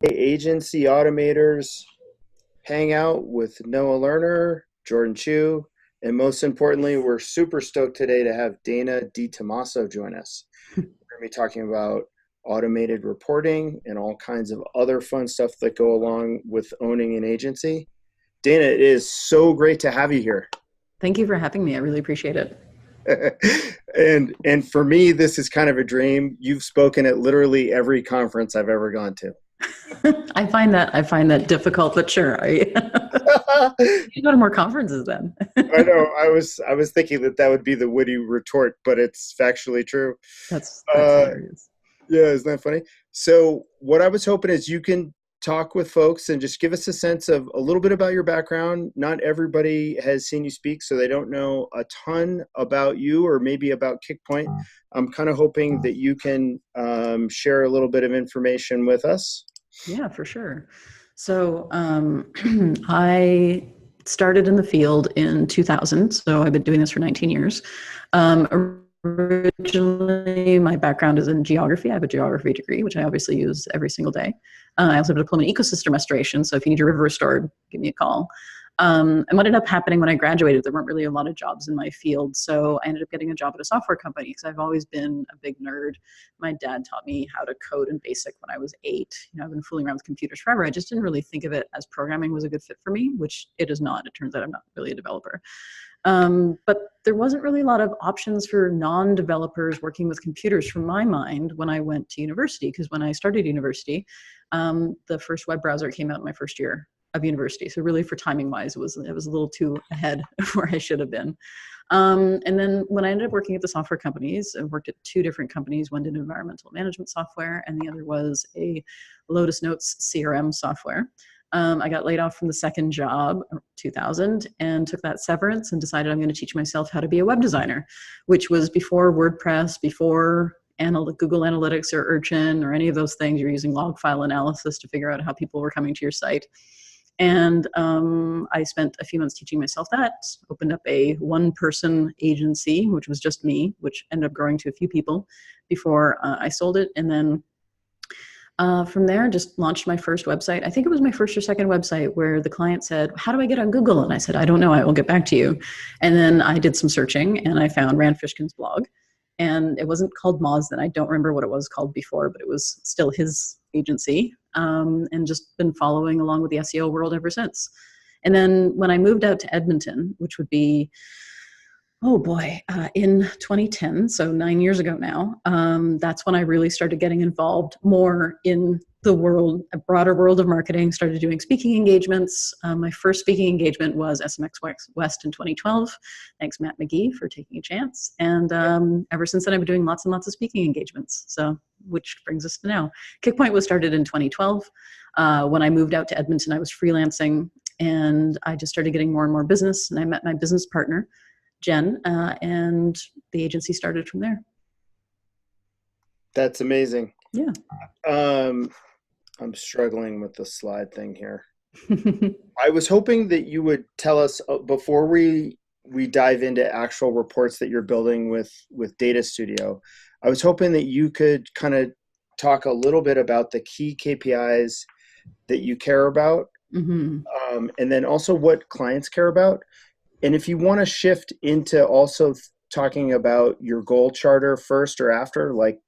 Agency Automators hangout with Noah Lerner, Jordan Chu, and most importantly, we're super stoked today to have Dana DiTamaso join us. We're going to be talking about automated reporting and all kinds of other fun stuff that go along with owning an agency. Dana, it is so great to have you here. Thank you for having me. I really appreciate it. and for me, this is kind of a dream. You've spoken at literally every conference I've ever gone to. I find that difficult, but sure. You go to more conferences then. I know. I was thinking that would be the witty retort, but it's factually true. That's Uh, hilarious. yeah, isn't that funny? So what I was hoping is you can talk with folks and just give us a sense of a little bit about your background. Not everybody has seen you speak, so they don't know a ton about you or maybe about Kickpoint. I'm kind of hoping that you can share a little bit of information with us. Yeah, for sure. So I started in the field in 2000. So I've been doing this for 19 years. Originally, my background is in geography. I have a geography degree, which I obviously use every single day. I also have a diploma in ecosystem restoration. So if you need your river restored, give me a call. And what ended up happening when I graduated, there weren't really a lot of jobs in my field. So I ended up getting a job at a software company because I've always been a big nerd. My dad taught me how to code in BASIC when I was 8. I've been fooling around with computers forever. I just didn't really think of it as programming was a good fit for me, which it is not. It turns out I'm not really a developer. But there wasn't really a lot of options for non-developers working with computers from my mind when I went to university, because when I started university, the first web browser came out in my first year of university. So really for timing wise, it was a little too ahead of where I should have been. And then when I ended up working at the software companies, I worked at 2 different companies. One did environmental management software, and the other was a Lotus Notes CRM software. I got laid off from the second job, 2000, and took that severance and decided I'm going to teach myself how to be a web designer, which was before WordPress, before Google Analytics or Urchin or any of those things. You're using log file analysis to figure out how people were coming to your site. And I spent a few months teaching myself that, opened up a 1-person agency, which was just me, which ended up growing to a few people before I sold it. And then from there, just launched my first website. I think it was my first or second website where the client said, "How do I get on Google?" And I said, "I don't know. I will get back to you." And then I did some searching and I found Rand Fishkin's blog. And it wasn't called Moz then. I don't remember what it was called before, but it was still his agency, and just been following along with the SEO world ever since. And then when I moved out to Edmonton, which would be, oh boy, in 2010, so 9 years ago now, that's when I really started getting involved more in the world, a broader world of marketing, started doing speaking engagements. My first speaking engagement was SMX West in 2012. Thanks, Matt McGee, for taking a chance. And ever since then, I've been doing lots and lots of speaking engagements. So, which brings us to now. Kickpoint was started in 2012. When I moved out to Edmonton, I was freelancing, and I just started getting more and more business. And I met my business partner, Jen, and the agency started from there. That's amazing. Yeah. I'm struggling with the slide thing here. I was hoping that you would tell us before we dive into actual reports that you're building with Data Studio. I was hoping that you could kind of talk a little bit about the key KPIs that you care about, Mm-hmm. and then also what clients care about. And if you want to shift into also talking about your goal charter first or after, like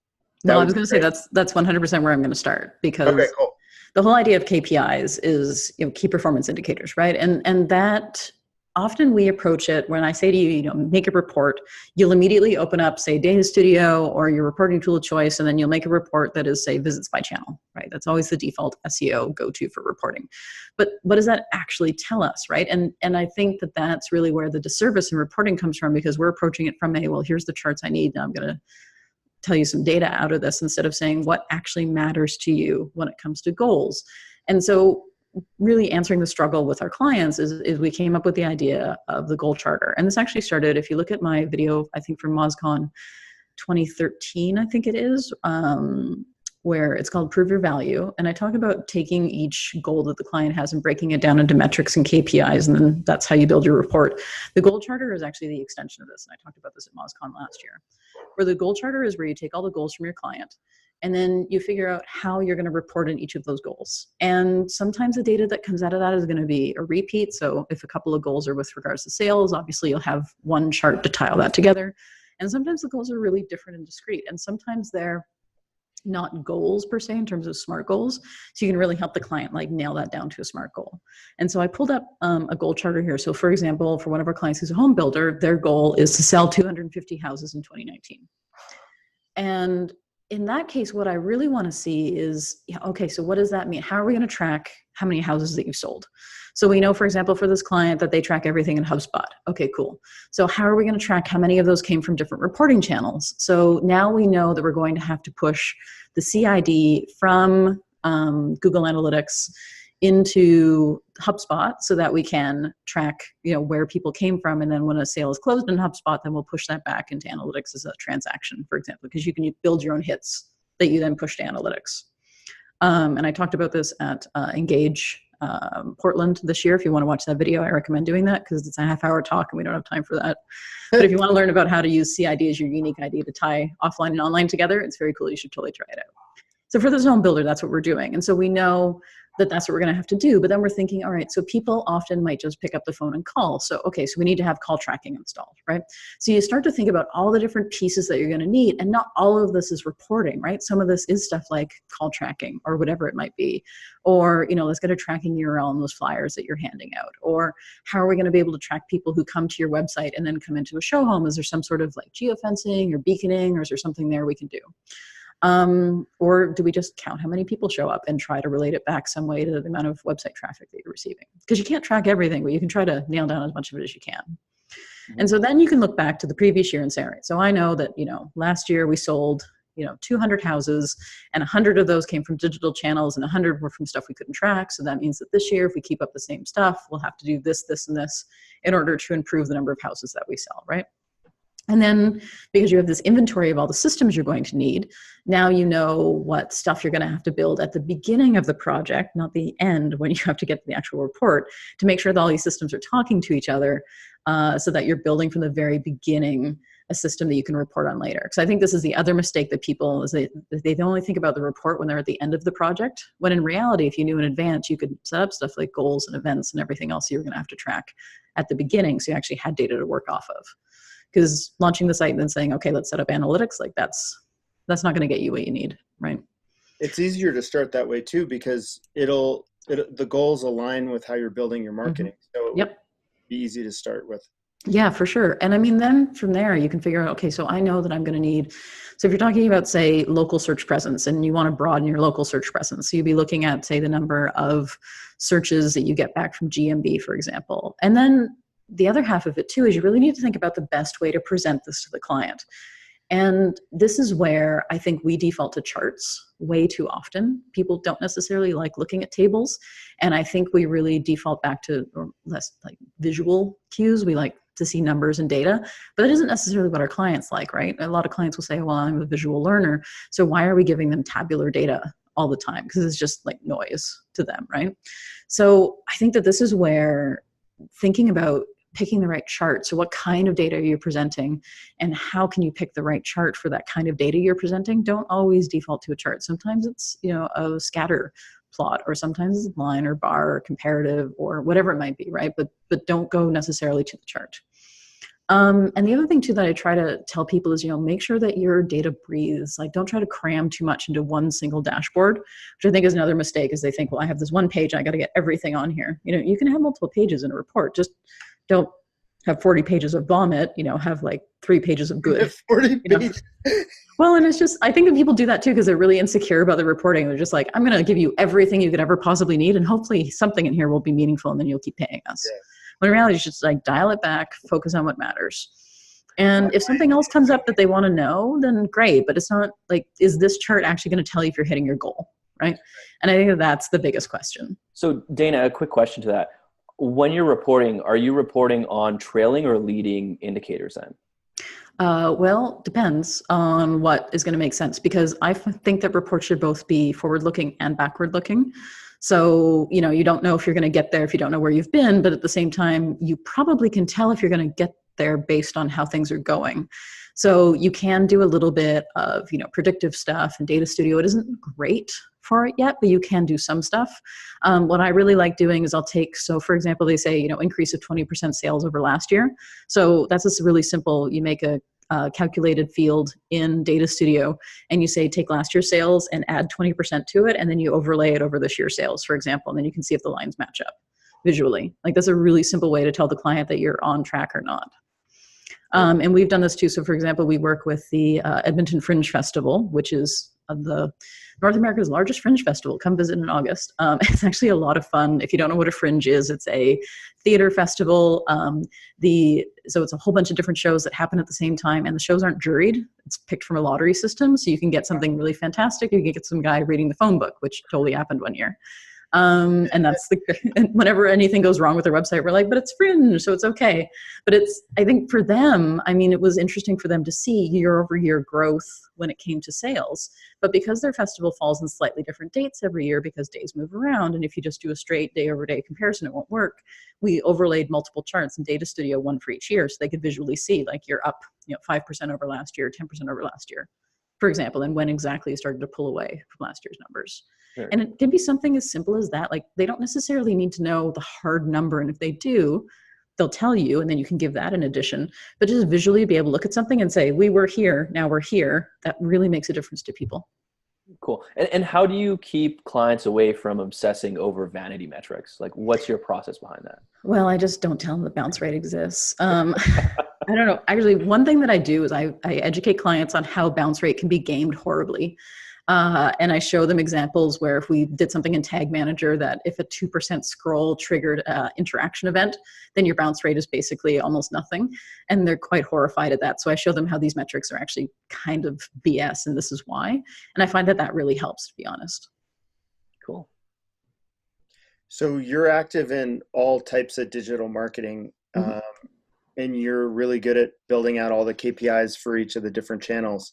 that Well, I would was be going to say great. that's 100% where I'm going to start, Okay, because cool. the whole idea of KPIs is, key performance indicators, right? And that often we approach it when I say to you, make a report, you'll immediately open up, say, Data Studio or your reporting tool of choice, and then you'll make a report that is, say, visits by channel, right? That's always the default SEO go-to for reporting. But what does that actually tell us, right? And I think that that's really where the disservice in reporting comes from, because we're approaching it from well, here's the charts I need, now I'm going to tell you some data out of this, instead of saying what actually matters to you when it comes to goals. And so really answering the struggle with our clients is we came up with the idea of the goal charter. And this actually started, if you look at my video, I think from MozCon 2013, I think it is, where it's called Prove Your Value. And I talk about taking each goal that the client has and breaking it down into metrics and KPIs, and then that's how you build your report. The goal charter is actually the extension of this, and I talked about this at MozCon last year, where the goal charter is where you take all the goals from your client, And then you figure out how you're going to report in each of those goals. And sometimes the data that comes out of that is going to be a repeat. So if a couple of goals are with regards to sales, obviously you'll have one chart to tie all that together. And sometimes the goals are really different and discrete. And sometimes they're not goals per se in terms of SMART goals. So you can really help the client like nail that down to a SMART goal. And so I pulled up a goal charter here. So for example, for one of our clients who's a home builder, their goal is to sell 250 houses in 2019. And in that case, what I really want to see is, okay, so what does that mean? How are we going to track how many houses that you've sold? So we know, for example, for this client that they track everything in HubSpot. Okay, cool. So how are we going to track how many of those came from different reporting channels? So now we know that we're going to have to push the CID from Google Analytics into HubSpot so that we can track, where people came from. And then when a sale is closed in HubSpot, then we'll push that back into analytics as a transaction, for example, because you can build your own hits that you then push to analytics. And I talked about this at Engage Portland this year. If you want to watch that video, I recommend doing that because it's a half-hour talk and we don't have time for that. But if you want to learn about how to use CID as your unique ID to tie offline and online together, it's very cool. You should totally try it out. So for this home builder, that's what we're doing. And so we know that that's what we're going to have to do. But then we're thinking, all right, so people often might just pick up the phone and call. So, okay, so we need to have call tracking installed, right? So you start to think about all the different pieces that you're going to need. And not all of this is reporting, right? Some of this is stuff like call tracking or whatever it might be. Or, let's get a tracking URL on those flyers that you're handing out. Or how are we going to be able to track people who come to your website and then come into a show home? Is there some sort of like geofencing or beaconing, or is there something there we can do? Or do we just count how many people show up and try to relate it back some way to the amount of website traffic that you're receiving? Because you can't track everything, but you can try to nail down as much of it as you can. And so then you can look back to the previous year and say, all right, so I know that, last year we sold, 200 houses and 100 of those came from digital channels and 100 were from stuff we couldn't track. So that means that this year, if we keep up the same stuff, we'll have to do this, this, and this in order to improve the number of houses that we sell, right? And then because you have this inventory of all the systems you're going to need, now you know what stuff you're going to have to build at the beginning of the project, not the end when you have to get to the actual report, to make sure that all these systems are talking to each other so that you're building from the very beginning a system that you can report on later. Because I think this is the other mistake that people is they only think about the report when they're at the end of the project, when in reality, if you knew in advance, you could set up stuff like goals and events and everything else you're going to have to track at the beginning so you actually had data to work off of. Because launching the site and then saying, okay, let's set up analytics, like that's not going to get you what you need, right? It's easier to start that way too, because the goals align with how you're building your marketing. So it would be easy to start with. Yeah, for sure. And I mean, then from there, you can figure out, okay, so I know that I'm going to need, so if you're talking about, say, local search presence and you want to broaden your local search presence, so you'd be looking at, say, the number of searches that you get back from GMB, for example. And then the other half of it too is you really need to think about the best way to present this to the client. And this is where I think we default to charts way too often. People don't necessarily like looking at tables. And I think we really default back to less like visual cues. We like to see numbers and data, but that isn't necessarily what our clients like, right? A lot of clients will say, well, I'm a visual learner, so why are we giving them tabular data all the time? Because it's just like noise to them, right? So I think that this is where thinking about picking the right chart. So what kind of data are you presenting and how can you pick the right chart for that kind of data you're presenting? Don't always default to a chart. Sometimes it's, a scatter plot, or sometimes it's line or bar or comparative or whatever it might be, right? But don't go necessarily to the chart. And the other thing too that I try to tell people is, make sure that your data breathes. Like, don't try to cram too much into one single dashboard, which I think is another mistake, is they think, well, I have this one page, I got to get everything on here. You can have multiple pages in a report. Just don't have 40 pages of vomit, have like 3 pages of good. 40 pages. Well, and it's just, I think that people do that too because they're really insecure about the reporting. They're just like, I'm going to give you everything you could ever possibly need, and hopefully something in here will be meaningful, and then you'll keep paying us. Yeah. When in reality, it's just like dial it back, focus on what matters. And if something else comes up that they want to know, then great. But it's not like, is this chart actually going to tell you if you're hitting your goal, right? And I think that that's the biggest question. So Dana, a quick question to that. When you're reporting, are you reporting on trailing or leading indicators then? Well, depends on what is going to make sense, because I think that reports should both be forward-looking and backward-looking. So, you don't know if you're going to get there if you don't know where you've been, but at the same time, you probably can tell if you're going to get there based on how things are going. So you can do a little bit of, predictive stuff and Data Studio. It isn't great for it yet, but you can do some stuff. What I really like doing is for example, they say, increase of 20% sales over last year. So that's just really simple. You make a calculated field in Data Studio and you say, take last year's sales and add 20% to it. And then you overlay it over this year's sales, for example, and then you can see if the lines match up visually. Like that's a really simple way to tell the client that you're on track or not. And we've done this too. So for example, we work with the Edmonton Fringe Festival, which is the North America's largest fringe festival. Come visit in August. It's actually a lot of fun. If you don't know what a fringe is, it's a theater festival. So it's a whole bunch of different shows that happen at the same time, and the shows aren't juried. It's picked from a lottery system, so you can get something really fantastic. You can get some guy reading the phone book, which totally happened one year. And that's whenever anything goes wrong with their website, we're like, but it's fringe, so it's okay. But I think for them, it was interesting for them to see year over year growth when it came to sales. But because their festival falls in slightly different dates every year, because days move around, and if you just do a straight day over day comparison, it won't work. We overlaid multiple charts in Data Studio, one for each year, so they could visually see like you're up, 5% over last year, 10% over last year, for example, and when exactly you started to pull away from last year's numbers. Sure. And it can be something as simple as that. Like they don't necessarily need to know the hard number. And if they do, they'll tell you, and then you can give that in addition. But just visually be able to look at something and say, we were here, now we're here. That really makes a difference to people. Cool. And how do you keep clients away from obsessing over vanity metrics? Like what's your process behind that? Well, I just don't tell them the bounce rate exists. I don't know. Actually, one thing that I do is I educate clients on how bounce rate can be gamed horribly. And I show them examples where if we did something in Tag Manager, that if a 2% scroll triggered an interaction event, then your bounce rate is basically almost nothing. And they're quite horrified at that. So I show them how these metrics are actually kind of BS, and this is why. And I find that really helps, to be honest. Cool. So you're active in all types of digital marketing, and you're really good at building out all the KPIs for each of the different channels.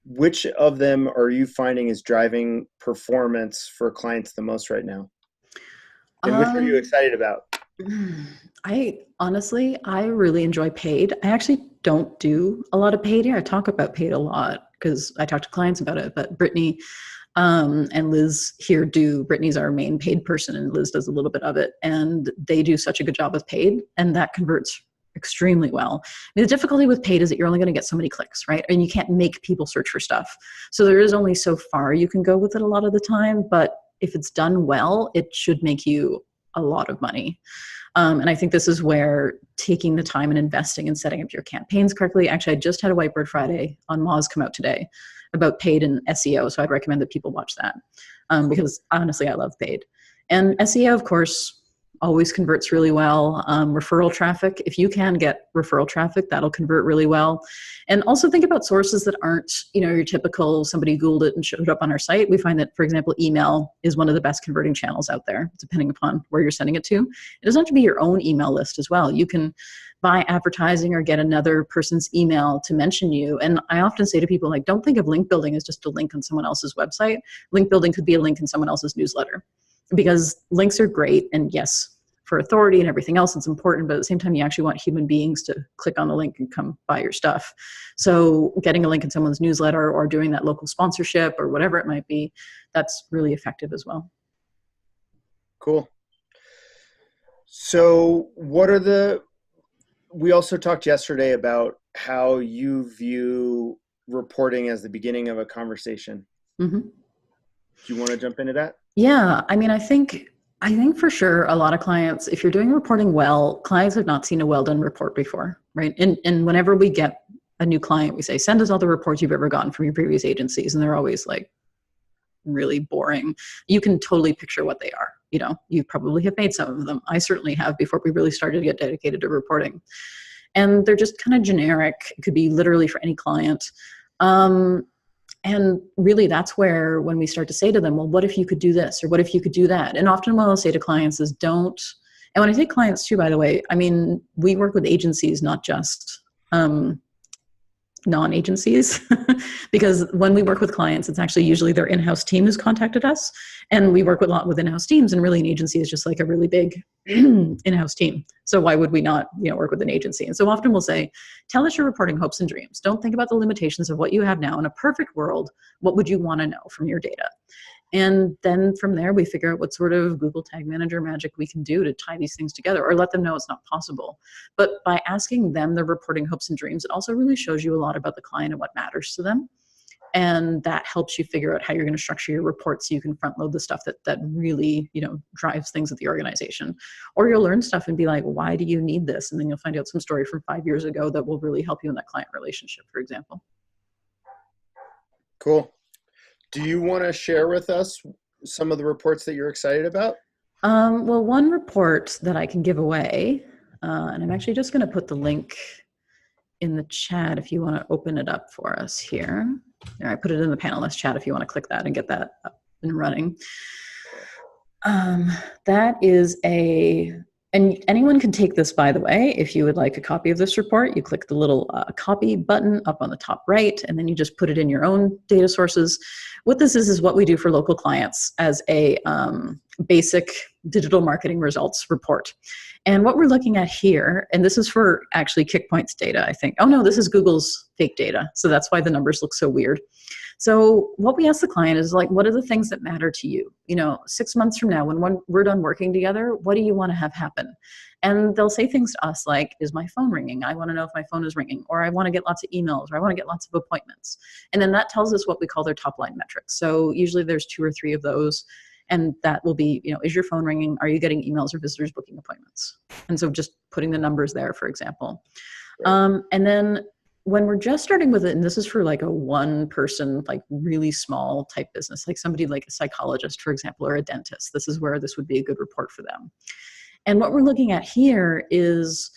Which of them are you finding is driving performance for clients the most right now? And which are you excited about? I really enjoy paid. I actually don't do a lot of paid here. I talk about paid a lot because I talk to clients about it, but Brittany and Liz here do. Brittany's our main paid person and Liz does a little bit of it. And they do such a good job with paid, and that converts extremely well. The difficulty with paid is that you're only going to get so many clicks, right? And you can't make people search for stuff. So there is only so far you can go with it a lot of the time, but if it's done well, it should make you a lot of money. And I think this is where taking the time and investing and setting up your campaigns correctly. Actually, I just had a Whiteboard Friday on Moz come out today about paid and SEO. So I'd recommend that people watch that because honestly, I love paid. And SEO, of course, always converts really well. Referral traffic, if you can get referral traffic, that'll convert really well. And also think about sources that aren't, your typical somebody Googled it and showed up on our site. We find that, for example, email is one of the best converting channels out there, depending upon where you're sending it to. It doesn't have to be your own email list as well. You can buy advertising or get another person's email to mention you. And I often say to people, like, don't think of link building as just a link on someone else's website. Link building could be a link in someone else's newsletter. Because links are great, and yes, for authority and everything else, it's important, but at the same time, you actually want human beings to click on the link and come buy your stuff. So getting a link in someone's newsletter or doing that local sponsorship or whatever it might be, that's really effective as well. Cool. So we also talked yesterday about how you view reporting as the beginning of a conversation. Do you want to jump into that? Yeah, I think for sure a lot of clients, if you're doing reporting well, clients have not seen a well-done report before, right? And whenever we get a new client, we say, send us all the reports you've ever gotten from your previous agencies. And they're always like really boring. You can totally picture what they are. You probably have made some of them. I certainly have before we really started to get dedicated to reporting. And they're just kind of generic. It could be literally for any client. And really that's where when we start to say to them, well, what if you could do this? Or what if you could do that? And often what I'll say to clients is don't, and when I say clients too, by the way, we work with agencies, not just non-agencies because when we work with clients, it's actually usually their in-house team who's contacted us, and we work with a lot with in-house teams, and really an agency is just like a really big in-house team. So why would we not work with an agency? And so often we'll say, tell us your reporting hopes and dreams. Don't think about the limitations of what you have now. In a perfect world, what would you want to know from your data? And then from there, we figure out what sort of Google Tag Manager magic we can do to tie these things together, or let them know it's not possible. But by asking them their reporting hopes and dreams, it also really shows you a lot about the client and what matters to them. And that helps you figure out how you're going to structure your report so you can front load the stuff that really, drives things at the organization. Or you'll learn stuff and be like, why do you need this? And then you'll find out some story from 5 years ago that will really help you in that client relationship, for example. Cool. Do you want to share with us some of the reports that you're excited about? Well, one report that I can give away, and I'm actually just going to put the link in the chat if you want to open it up for us here. I put it in the panelist chat if you want to click that and get that up and running. That is and anyone can take this, by the way. If you would like a copy of this report, you click the little copy button up on the top right, and then you just put it in your own data sources. What this is what we do for local clients as a basic digital marketing results report. And what we're looking at here, and this is for actually Kickpoint's data, I think. Oh no, this is Google's fake data. So that's why the numbers look so weird. So what we ask the client is like, what are the things that matter to you? 6 months from now, when we're done working together, what do you want to have happen? And they'll say things to us like, is my phone ringing? I want to know if my phone is ringing, or I want to get lots of emails, or I want to get lots of appointments. And then that tells us what we call their top line metrics. So usually there's 2 or 3 of those. And that will be, is your phone ringing? Are you getting emails or visitors booking appointments? And so just putting the numbers there, for example. Right. And then when we're just starting with it, and this is for like a one person, like really small type business, like somebody like a psychologist, for example, or a dentist, this is where this would be a good report for them. And what we're looking at here is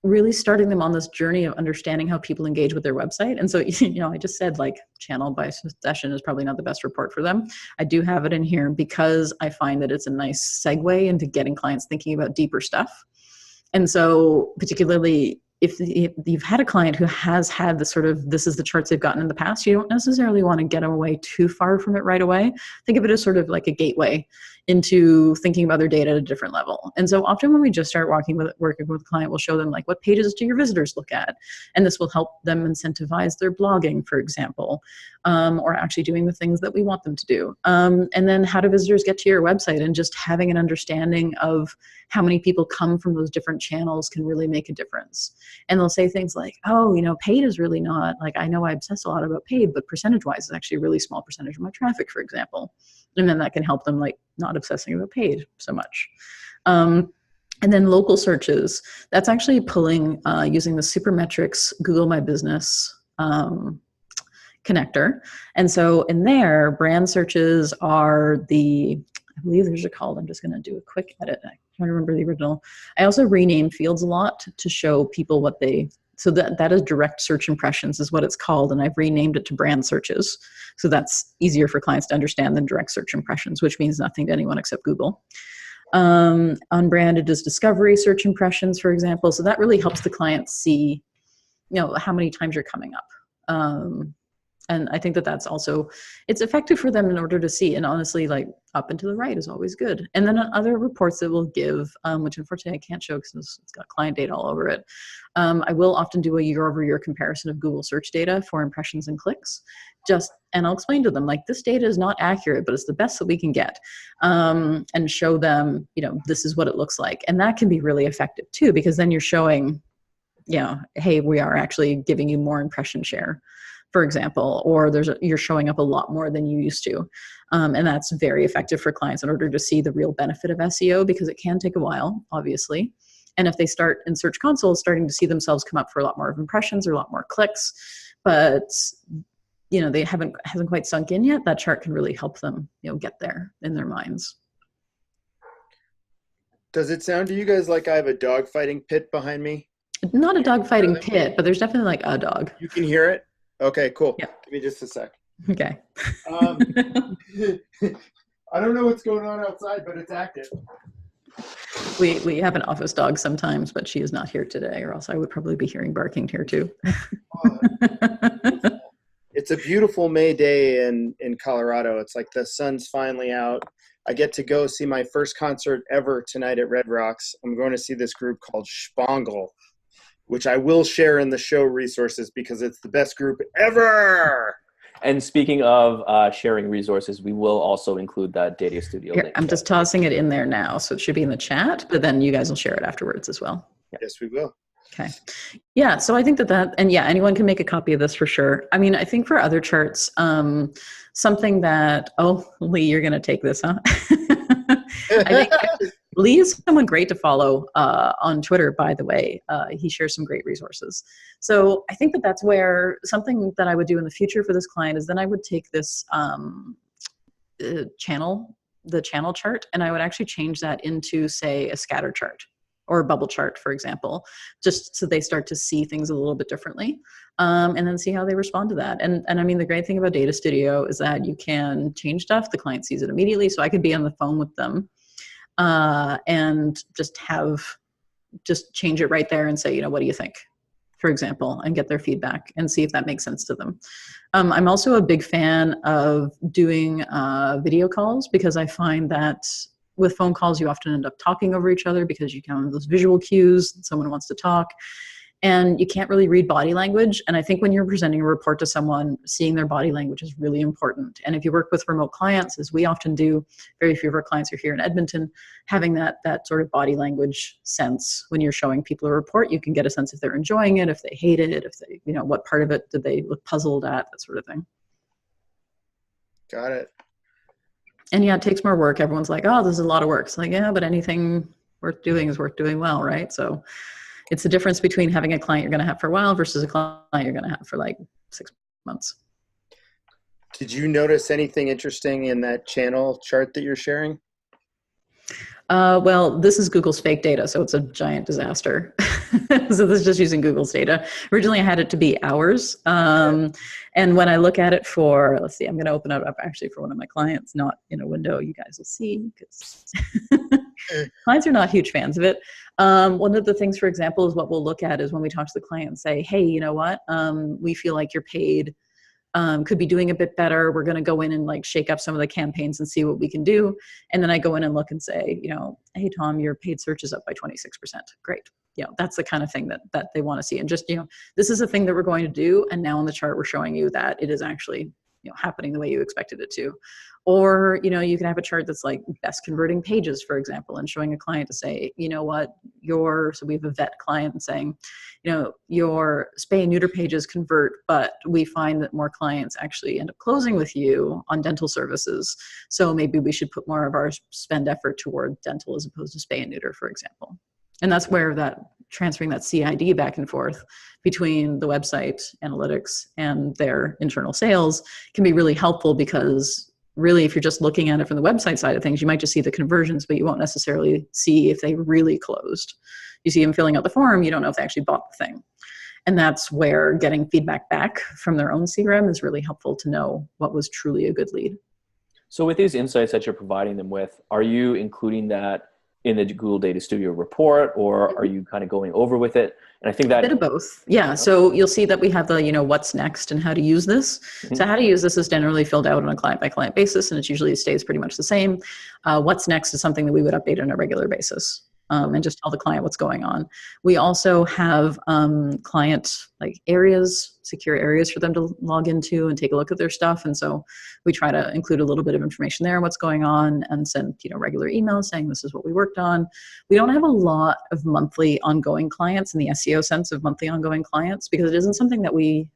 really starting them on this journey of understanding how people engage with their website. And so, I just said like channel by session is probably not the best report for them. I do have it in here because I find that it's a nice segue into getting clients thinking about deeper stuff. And so particularly if you've had a client who has had the sort of, this is the charts they've gotten in the past, you don't necessarily want to get them away too far from it right away. Think of it as sort of like a gateway into thinking about their data at a different level. And so often when we just start working with a client, we'll show them like, what pages do your visitors look at? And this will help them incentivize their blogging, for example, or actually doing the things that we want them to do. And then how do visitors get to your website? And just having an understanding of how many people come from those different channels can really make a difference. And they'll say things like, oh, paid is really not, like, I know I obsess a lot about paid, but percentage-wise is actually a really small percentage of my traffic, for example. And then that can help them like not obsessing about paid so much. And then local searches, that's actually pulling using the Supermetrics Google My Business connector. And so in there, brand searches are I believe these are called, I'm just going to do a quick edit. I can't remember the original. I also rename fields a lot to show people what so that is direct search impressions is what it's called. And I've renamed it to brand searches. So that's easier for clients to understand than direct search impressions, which means nothing to anyone except Google. Unbranded is discovery search impressions, for example. So that really helps the client see, how many times you're coming up. And I think that's also, it's effective for them in order to see. And honestly, like up and to the right is always good. And then other reports that we'll give, which unfortunately I can't show because it's got client data all over it. I will often do a year-over-year comparison of Google search data for impressions and clicks. And I'll explain to them, like, this data is not accurate, but it's the best that we can get. And show them, this is what it looks like. And that can be really effective too, because then you're showing, hey, we are actually giving you more impression share, for example, or you're showing up a lot more than you used to. And that's very effective for clients in order to see the real benefit of SEO, because it can take a while, obviously. And if they start in Search Console, starting to see themselves come up for a lot more of impressions or a lot more clicks, but they hasn't quite sunk in yet, that chart can really help them, get there in their minds. Does it sound to you guys like I have a dog fighting pit behind me? Not a dog fighting pit, but there's definitely like a dog. You can hear it? Okay, cool. Yeah. Give me just a sec. Okay. I don't know what's going on outside, but it's active. We have an office dog sometimes, but she is not here today, or else I would probably be hearing barking here too. It's a beautiful May day in Colorado. It's like the sun's finally out. I get to go see my first concert ever tonight at Red Rocks. I'm going to see this group called Spangle, which I will share in the show resources because it's the best group ever. And speaking of sharing resources, we will also include that Data Studio Here, link. I'm just tossing it in there now, so it should be in the chat, but then you guys will share it afterwards as well. Yes, we will. Okay. Yeah, so I think that, and yeah, anyone can make a copy of this for sure. I mean, I think for other charts, something that, oh, Lee, you're going to take this, huh? I think Lee is someone great to follow on Twitter, by the way. He shares some great resources. So I think that that's where something that I would do in the future for this client is then I would take this the channel chart, and I would actually change that into, say, a scatter chart or a bubble chart, for example, just so they start to see things a little bit differently, and then see how they respond to that. And I mean, the great thing about Data Studio is that you can change stuff. The client sees it immediately, so I could be on the phone with them and just change it right there and say, what do you think, for example, and get their feedback and see if that makes sense to them. I'm also a big fan of doing video calls because I find that with phone calls, you often end up talking over each other because you can have those visual cues. Someone wants to talk and you can't really read body language. And I think when you're presenting a report to someone, seeing their body language is really important. And if you work with remote clients, as we often do, very few of our clients are here in Edmonton, having that sort of body language sense when you're showing people a report, you can get a sense if they're enjoying it, if they hate it, if they, what part of it did they look puzzled at, that sort of thing. Got it. And yeah, it takes more work. Everyone's like, oh, this is a lot of work. It's like, yeah, but anything worth doing is worth doing well, right? So it's the difference between having a client you're going to have for a while versus a client you're going to have for like 6 months. Did you notice anything interesting in that channel chart that you're sharing? Well, this is Google's fake data, so it's a giant disaster. So this is just using Google's data. Originally, I had it to be hours. And when I look at it for, let's see, I'm going to open it up actually for one of my clients, not in a window you guys will see, because clients are not huge fans of it. One of the things, for example, is what we'll look at is when we talk to the client and say, hey, you know what? We feel like you're paid could be doing a bit better. We're going to go in and like shake up some of the campaigns and see what we can do. And then I go in and look and say, hey, Tom, your paid search is up by 26%. Great. That's the kind of thing that they want to see. And just, this is a thing that we're going to do. And now on the chart, we're showing you that it is actually, happening the way you expected it to. Or, you can have a chart that's like best converting pages, for example, and showing a client to say, so we have a vet client saying, your spay and neuter pages convert, but we find that more clients actually end up closing with you on dental services. So maybe we should put more of our spend effort toward dental as opposed to spay and neuter, for example. And that's where that transferring that CID back and forth between the website analytics and their internal sales can be really helpful, because really, if you're just looking at it from the website side of things, you might just see the conversions, but you won't necessarily see if they really closed. You see them filling out the form, you don't know if they actually bought the thing. And that's where getting feedback back from their own CRM is really helpful to know what was truly a good lead. So with these insights that you're providing them with, are you including that in the Google Data Studio report, or are you kind of going over with it? And I think that a bit of both. Yeah. So you'll see that we have the, what's next and how to use this. Mm-hmm. So how to use this is generally filled out on a client by client basis, and it usually stays pretty much the same. What's next is something that we would update on a regular basis. And just tell the client what's going on. We also have client areas, secure areas for them to log into and take a look at their stuff. And so we try to include a little bit of information there on what's going on, and send regular emails saying this is what we worked on. We don't have a lot of monthly ongoing clients in the SEO sense of monthly ongoing clients, because it isn't something that we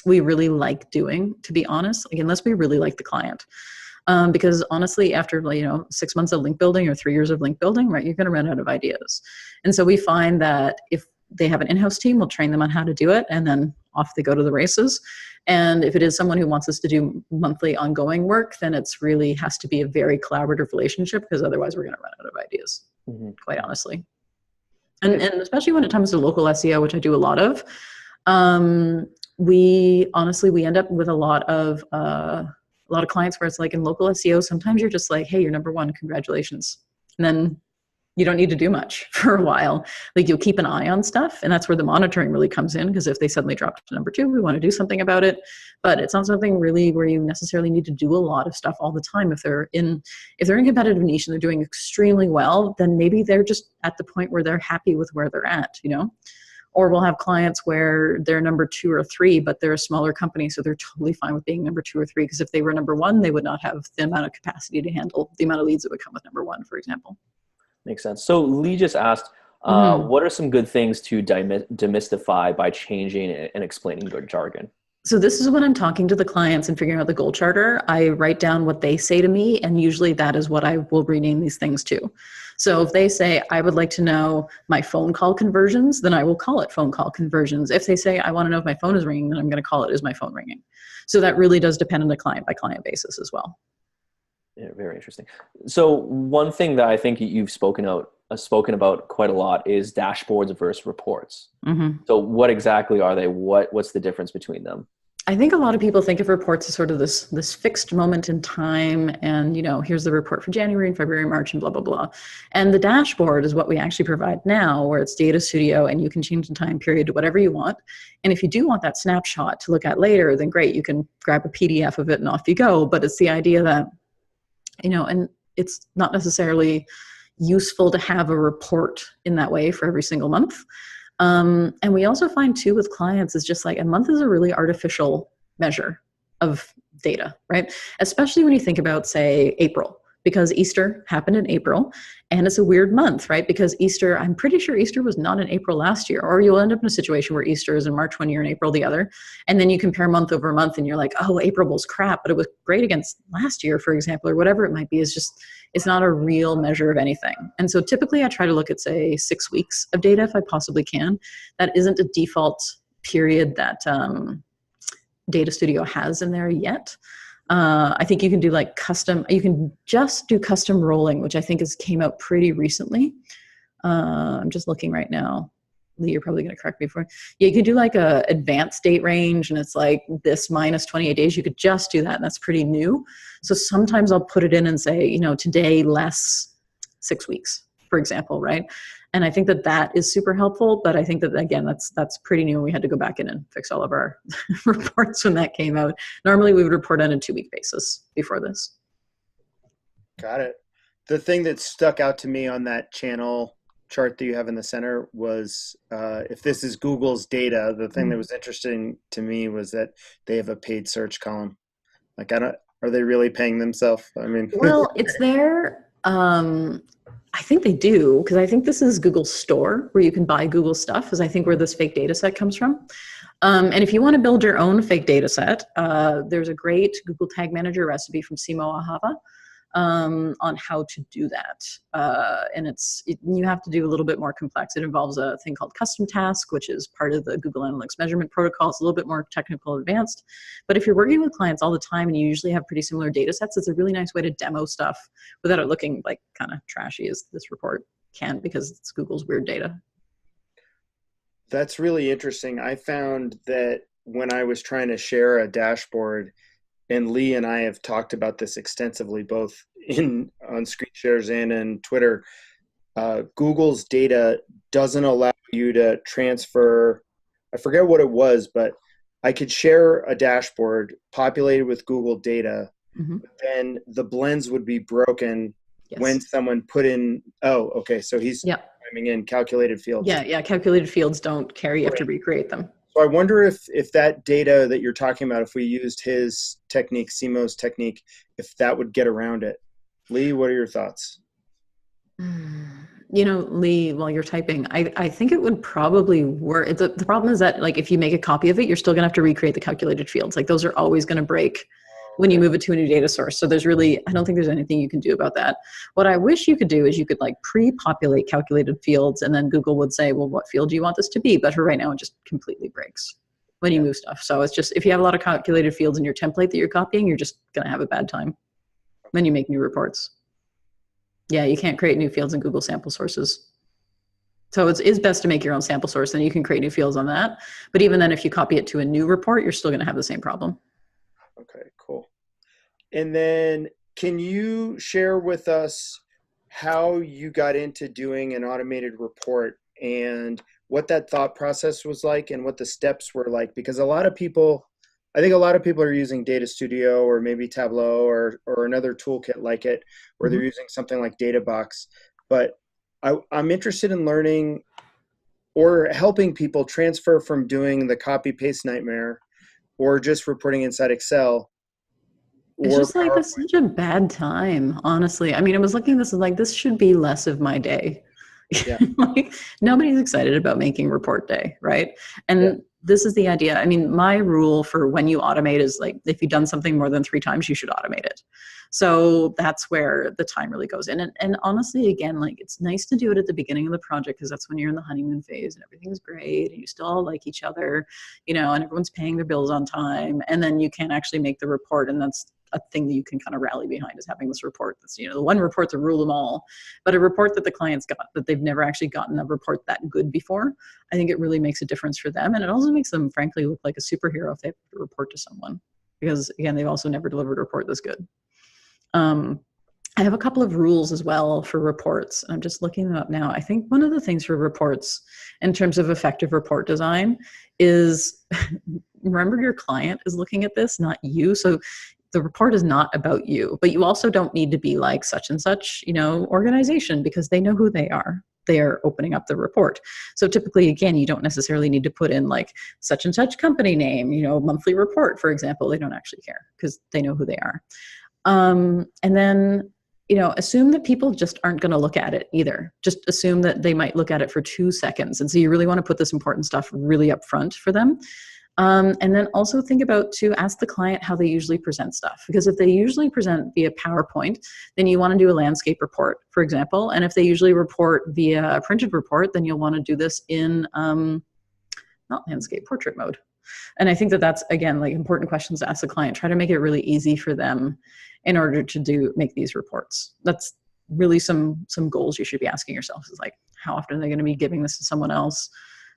really like doing, to be honest, unless we really like the client. Because honestly, after 6 months of link building or 3 years of link building, right, you're going to run out of ideas. And so we find that if they have an in-house team, we'll train them on how to do it, and then off they go to the races. And if it is someone who wants us to do monthly ongoing work, then it's really has to be a very collaborative relationship, because otherwise we're going to run out of ideas, quite honestly. And especially when it comes to local SEO, which I do a lot of, we end up with a lot of clients where it's like in local SEO, sometimes you're just like, hey, you're number one, congratulations. And then You don't need to do much for a while. Like you'll keep an eye on stuff, and that's where the monitoring really comes in, because if they suddenly drop to number 2, we want to do something about it. But it's not something really where you necessarily need to do a lot of stuff all the time. If they're in competitive niche and they're doing extremely well, then maybe they're just at the point where they're happy with where they're at, Or we'll have clients where they're number 2 or 3, but they're a smaller company, so they're totally fine with being number 2 or 3, because if they were number 1, they would not have the amount of capacity to handle the amount of leads that would come with number 1, for example. Makes sense. So Lee just asked, what are some good things to demystify by changing and explaining your jargon? So this is when I'm talking to the clients and figuring out the goal charter. I write down what they say to me, and usually that is what I will rename these things to. So if they say, I would like to know my phone call conversions, then I will call it phone call conversions. If they say, I want to know if my phone is ringing, then I'm going to call it, is my phone ringing? So that really does depend on a client by client basis as well. Yeah, very interesting. So one thing that I think you've spoken about quite a lot is dashboards versus reports. So what exactly are they? What's the difference between them? I think a lot of people think of reports as sort of this fixed moment in time, and here's the report for January and February, March, and blah blah blah. And the dashboard is what we actually provide now, where it's Data Studio, and you can change the time period to whatever you want. And if you do want that snapshot to look at later, then great, you can grab a PDF of it and off you go. But it's the idea that and it's not necessarily useful to have a report in that way for every single month. And we also find too with clients is just like a month is a really artificial measure of data, right? Especially when you think about, say, April, because Easter happened in April, and it's a weird month, right? Because Easter, I'm pretty sure Easter was not in April last year, or you'll end up in a situation where Easter is in March one year and April the other. And then you compare month over month and you're like, oh, April was crap, but it was great against last year, for example, or whatever it might be. It's not a real measure of anything. And so typically I try to look at, say, 6 weeks of data if I possibly can. That isn't a default period that Data Studio has in there yet. I think you can do you can just do custom rolling, which I think came out pretty recently. I'm just looking right now. Lee, you're probably going to correct me for it. Yeah, you could do like a advanced date range, and it's like this minus 28 days. You could just do that, and that's pretty new. So sometimes I'll put it in and say, today less 6 weeks, for example, right? And I think that is super helpful, but I think that, again, that's pretty new. We had to go back in and fix all of our reports when that came out. Normally we would report on a 2-week basis before this. Got it. The thing that stuck out to me on that channel chart that you have in the center was, if this is Google's data, the thing that was interesting to me was that they have a paid search column. Like, are they really paying themselves? I mean, well, it's there. I think they do, because I think this is Google's store where you can buy Google stuff, because I think where this fake data set comes from. And if you want to build your own fake data set, there's a great Google Tag Manager recipe from Simo Ahava on how to do that. And you have to do a little bit more complex. It involves a thing called custom task, which is part of the Google Analytics measurement protocol. It's a little bit more technical advanced. But if you're working with clients all the time and you usually have pretty similar data sets, it's a really nice way to demo stuff without it looking like kind of trashy as this report can, because it's Google's weird data. That's really interesting. I found that when I was trying to share a dashboard, and Lee and I have talked about this extensively, both on screen shares and in Twitter, Google's data doesn't allow you to transfer. I forget what it was, but I could share a dashboard populated with Google data, but then the blends would be broken when someone put in, so he's chiming in calculated fields. Yeah, calculated fields don't carry, you have to recreate them. So I wonder if that data that you're talking about, if we used his technique, Simo's technique, if that would get around it. Lee, what are your thoughts? Lee, while you're typing, I think it would probably work. The problem is that, like, if you make a copy of it, you're still going to have to recreate the calculated fields. Like, those are always going to break when you move it to a new data source. So I don't think there's anything you can do about that. What I wish you could do is you could pre-populate calculated fields, and then Google would say, well, what field do you want this to be? But for right now, it just completely breaks when you move stuff. So it's just, if you have a lot of calculated fields in your template that you're copying, you're just going to have a bad time when you make new reports. Yeah, you can't create new fields in Google sample sources. So it's best to make your own sample source, and you can create new fields on that. But even then, if you copy it to a new report, you're still going to have the same problem. Okay, cool. And then can you share with us how you got into doing an automated report and what that thought process was like and what the steps were like, because I think a lot of people are using Data Studio or maybe Tableau or another toolkit like it, or they're using something like DataBox. But I'm interested in learning or helping people transfer from doing the copy paste nightmare or just reporting inside Excel It's or just like PowerPoint. this such a bad time, honestly. I mean, I was looking at this and like this should be less of my day. Yeah. Like nobody's excited about making report day, right? Yeah. And this is the idea. I mean, my rule for when you automate is like if you've done something more than 3 times, you should automate it. So that's where the time really goes in. And honestly, again, like it's nice to do it at the beginning of the project because that's when you're in the honeymoon phase and everything's great and you still all like each other, you know, and everyone's paying their bills on time. And then you can actually make the report, and that's a thing that you can kind of rally behind, is having this report that's, you know, the one report to rule them all, but a report that the client's got that they've never actually gotten a report that good before. I think it really makes a difference for them, and it also makes them frankly look like a superhero if they have to report to someone, because again, they've also never delivered a report this good. I have a couple of rules as well for reports. I'm just looking them up now. I think one of the things for reports in terms of effective report design is remember your client is looking at this, not you. So the report is not about you, but you also don't need to be like such and such, you know, organization, because they know who they are. They are opening up the report. So typically, again, you don't necessarily need to put in like such and such company name, you know, monthly report, for example. They don't actually care because they know who they are. And then, you know, assume that people just aren't going to look at it either. Just assume that they might look at it for 2 seconds. And so you really want to put this important stuff really up front for them. And then also think about to ask the client how they usually present stuff. Because if they usually present via PowerPoint, then you want to do a landscape report, for example. And if they usually report via a printed report, then you'll want to do this in not landscape, portrait mode. And I think that that's, again, like important questions to ask the client. Try to make it really easy for them in order to make these reports. That's really some goals you should be asking yourself, is like, how often are they going to be giving this to someone else?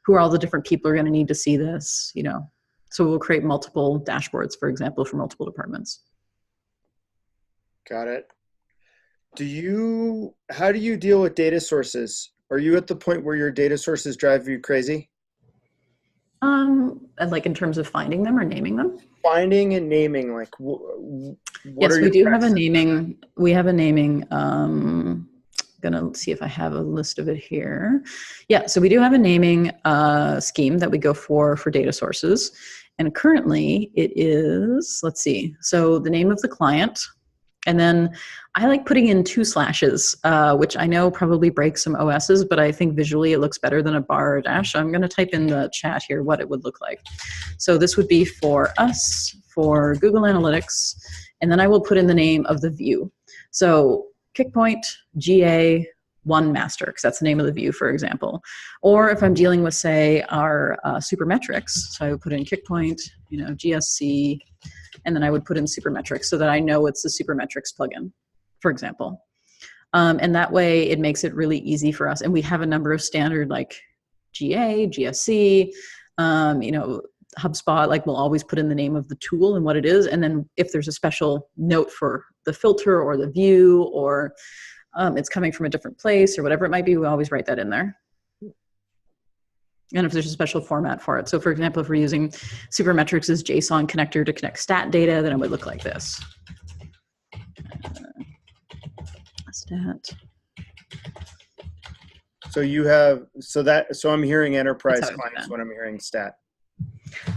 Who are all the different people who are going to need to see this, you know? So we'll create multiple dashboards, for example, for multiple departments. Got it. How do you deal with data sources? Are you at the point where your data sources drive you crazy? And like in terms of finding them or naming them? Finding and naming, like what Yes, are we your do have a practices? naming. We have a naming. Gonna see if I have a list of it here. Yeah, so we do have a naming scheme that we go for data sources. And currently it is, let's see, so the name of the client, and then I like putting in 2 slashes, which I know probably breaks some OSs, but I think visually it looks better than a bar or a dash. So I'm going to type in the chat here what it would look like. So this would be for us, for Google Analytics, and then I will put in the name of the view. So Kickpoint, GA, one master, because that's the name of the view, for example. Or if I'm dealing with, say, our supermetrics, so I would put in Kickpoint, you know, GSC, and then I would put in supermetrics so that I know it's the supermetrics plugin, for example. And that way it makes it really easy for us. And we have a number of standard like GA, GSC, you know, HubSpot, like we'll always put in the name of the tool and what it is. And then if there's a special note for the filter or the view, or it's coming from a different place or whatever it might be, we always write that in there. And if there's a special format for it. So for example, if we're using supermetrics as JSON connector to connect stat data, then it would look like this. Stat. So so I'm hearing enterprise clients when I'm hearing stat.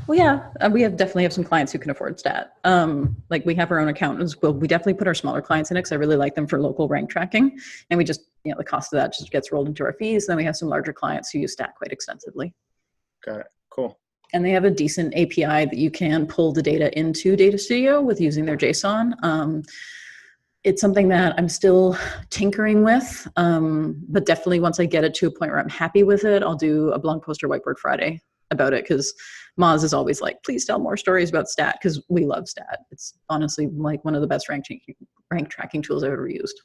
Well, yeah, we definitely have some clients who can afford stat. Like we have our own accountants. Well, we definitely put our smaller clients in it because I really like them for local rank tracking. And we just, you know, the cost of that just gets rolled into our fees. Then we have some larger clients who use stat quite extensively. Got it. Cool. And they have a decent API that you can pull the data into Data Studio with using their JSON. It's something that I'm still tinkering with, but definitely once I get it to a point where I'm happy with it, I'll do a blog post or Whiteboard Friday about it, because Moz is always like, please tell more stories about stat, because we love stat. It's honestly like one of the best rank tracking tools I've ever used.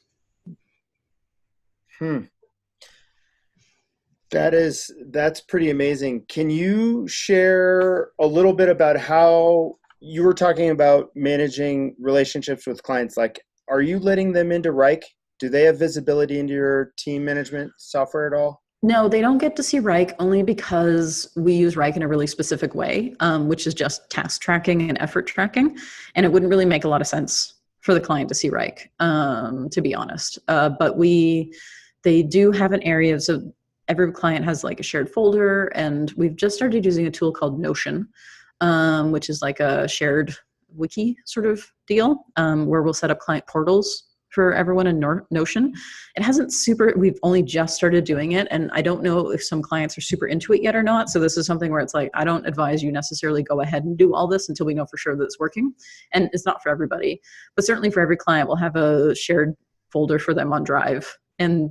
That's pretty amazing. Can you share a little bit about how you were talking about managing relationships with clients? Like, are you letting them into Reich do they have visibility into your team management software at all? No, they don't get to see Rike only because we use Rike in a really specific way, which is just task tracking and effort tracking. And it wouldn't really make a lot of sense for the client to see Rike, to be honest. But they do have an area, so every client has like a shared folder, and we've just started using a tool called Notion, which is like a shared wiki sort of deal, where we'll set up client portals for everyone in Notion. It hasn't we've only just started doing it, and I don't know if some clients are super into it yet or not. So this is something where it's like, I don't advise you necessarily go ahead and do all this until we know for sure that it's working. And it's not for everybody, but certainly for every client, we'll have a shared folder for them on Drive, and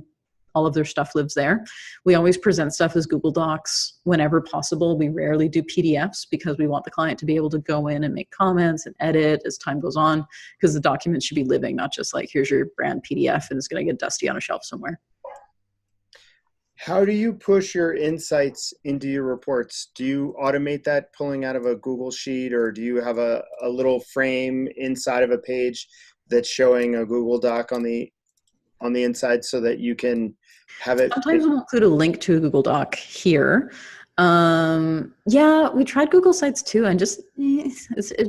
all of their stuff lives there. We always present stuff as Google Docs whenever possible. We rarely do PDFs because we want the client to be able to go in and make comments and edit as time goes on, because the document should be living, not just like, here's your brand PDF and it's going to get dusty on a shelf somewhere. How do you push your insights into your reports? Do you automate that pulling out of a Google Sheet, or do you have a little frame inside of a page that's showing a Google Doc on the inside so that you can have it? Sometimes we'll include a link to a Google Doc here. Yeah, we tried Google Sites too, and just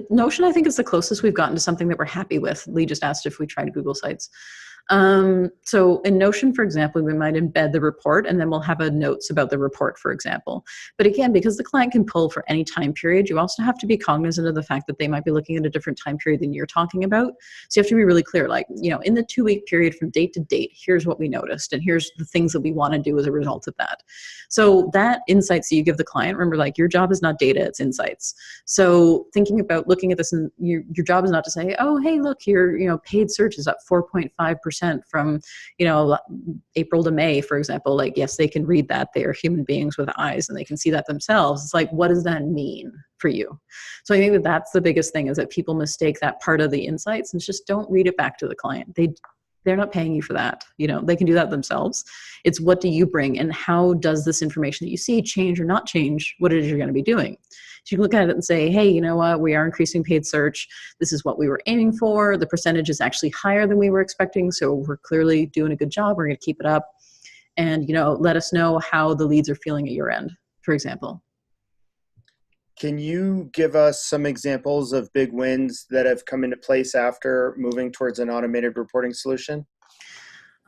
Notion, I think, is the closest we've gotten to something that we're happy with. Lee just asked if we tried Google Sites. So in Notion, for example, we might embed the report, and then we'll have a notes about the report, for example. But again, because the client can pull for any time period, you also have to be cognizant of the fact that they might be looking at a different time period than you're talking about. So you have to be really clear, like, in the 2-week period from date to date, here's what we noticed, and here's the things that we want to do as a result of that. So that insights that you give the client, remember, like, your job is not data, it's insights. So thinking about looking at this, and your job is not to say, oh, hey, look here, paid search is up 4.5% from April to May, for example. Like, yes, they can read that. They are human beings with eyes, and they can see that themselves. It's like, what does that mean for you? So I think that that's the biggest thing, is that people mistake that part of the insights and just don't read it back to the client. They're not paying you for that. They can do that themselves. It's, what do you bring, and how does this information that you see change or not change what it is you're going to be doing? So you can look at it and say, hey, you know what? We are increasing paid search. This is what we were aiming for. The percentage is actually higher than we were expecting. So we're clearly doing a good job. We're going to keep it up. And, let us know how the leads are feeling at your end, for example. Can you give us some examples of big wins that have come into place after moving towards an automated reporting solution?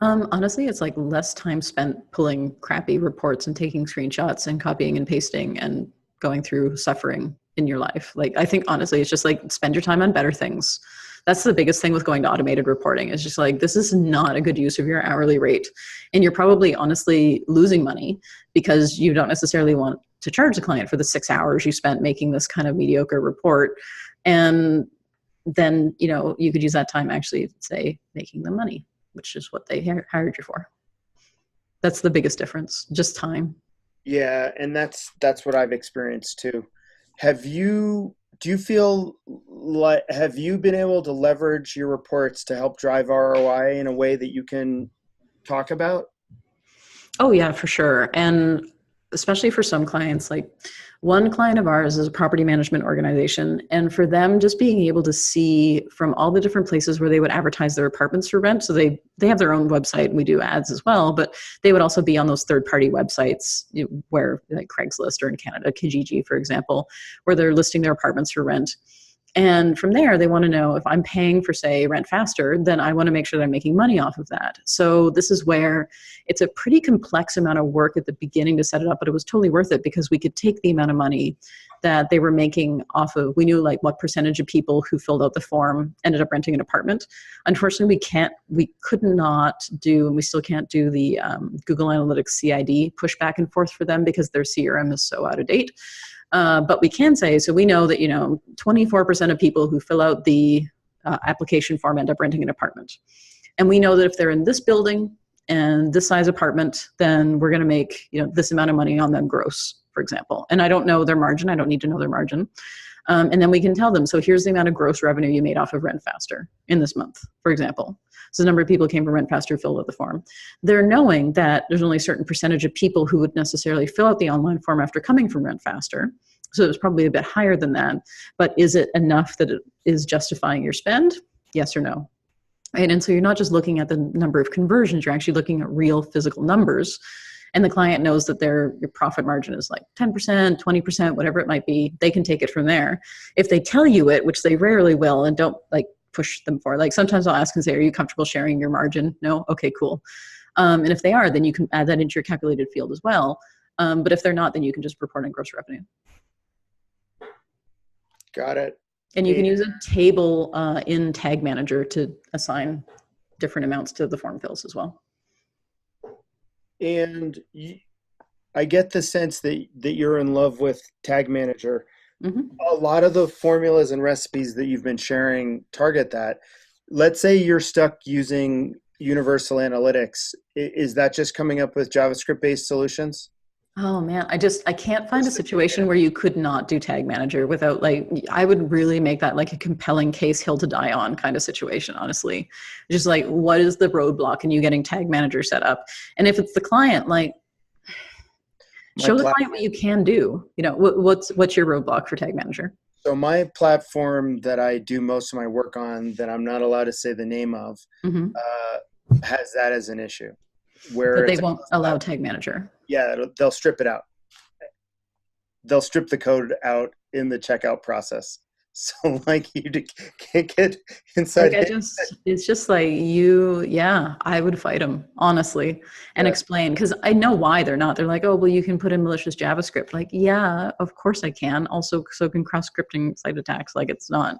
Honestly, it's like less time spent pulling crappy reports and taking screenshots and copying and pasting and going through suffering in your life. Like, I think honestly, it's just like, spend your time on better things. That's the biggest thing with going to automated reporting. It's just like, this is not a good use of your hourly rate. And you're probably honestly losing money because you don't necessarily want to charge the client for the 6 hours you spent making this kind of mediocre report. And then, you could use that time actually, say, making them money, which is what they hired you for. That's the biggest difference, just time. Yeah, and that's what I've experienced too. Have you been able to leverage your reports to help drive ROI in a way that you can talk about? Oh yeah, for sure. And especially for some clients, like one client of ours is a property management organization. And for them, just being able to see from all the different places where they would advertise their apartments for rent. So they have their own website, and we do ads as well, but they would also be on those third-party websites, where, like Craigslist, or in Canada, Kijiji, for example, where they're listing their apartments for rent. And from there, they want to know, if I'm paying for, say, Rent Faster, then I want to make sure that I'm making money off of that. So this is where it's a pretty complex amount of work at the beginning to set it up, but it was totally worth it, because we could take the amount of money that they were making off of, we knew like what percentage of people who filled out the form ended up renting an apartment. Unfortunately, we could not do, and we still can't do, the Google Analytics CID push back and forth for them, because their CRM is so out of date. But we can say, so we know that, 24% of people who fill out the application form end up renting an apartment. And we know that if they're in this building and this size apartment, then we're going to make, this amount of money on them gross, for example. And I don't know their margin. I don't need to know their margin. And then we can tell them, so here's the amount of gross revenue you made off of Rent Faster in this month, for example. So the number of people came from Rent Faster filled out the form. They're knowing that there's only a certain percentage of people who would necessarily fill out the online form after coming from Rent Faster. So it was probably a bit higher than that. But is it enough that it is justifying your spend? Yes or no? right? And so you're not just looking at the number of conversions, you're actually looking at real physical numbers. And the client knows that your profit margin is like 10%, 20%, whatever it might be. They can take it from there. If they tell you it, which they rarely will, and don't like push them for, like sometimes I'll ask and say, are you comfortable sharing your margin? No? Okay, cool. And if they are, then you can add that into your calculated field as well. But if they're not, then you can just report on gross revenue. Got it. And you can use a table in Tag Manager to assign different amounts to the form fills as well. And I get the sense that you're in love with Tag Manager. Mm-hmm. A lot of the formulas and recipes that you've been sharing target that. Let's say you're stuck using Universal Analytics. Is that just coming up with JavaScript-based solutions? Oh man, I can't find a situation where you could not do Tag Manager without, like, I would really make that like a compelling case hill to die on kind of situation, honestly. Just like, what is the roadblock in you getting Tag Manager set up? And if it's the client, like, show the client what you can do. You know, what's your roadblock for Tag Manager? So my platform that I do most of my work on, that I'm not allowed to say the name of, has that as an issue. Where they won't allow Tag Manager. Yeah, they'll strip it out. They'll strip the code out in the checkout process. So like you can't get inside. Like it's just like I would fight them, honestly, and explain, because I know why they're not. They're like, oh, well, you can put in malicious JavaScript. Like, yeah, of course I can. Also, so can cross-scripting site attacks. Like, it's not.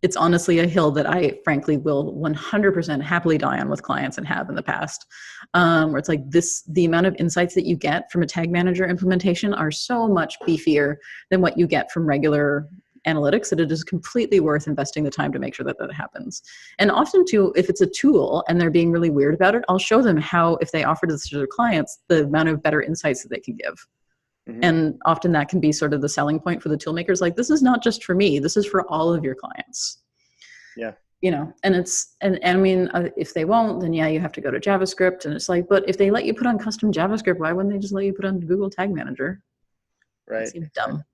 It's honestly a hill that I frankly will 100% happily die on with clients and have in the past, where it's like the amount of insights that you get from a Tag Manager implementation are so much beefier than what you get from regular analytics that it is completely worth investing the time to make sure that happens. And often too, if it's a tool and they're being really weird about it, I'll show them how, if they offer this to their clients, the amount of better insights that they can give. Mm-hmm. And often that can be sort of the selling point for the tool makers. Like, this is not just for me, this is for all of your clients. Yeah. You know, and I mean, if they won't, then you have to go to JavaScript. And it's like, but if they let you put on custom JavaScript, why wouldn't they just let you put on Google Tag Manager? Right. It seems dumb.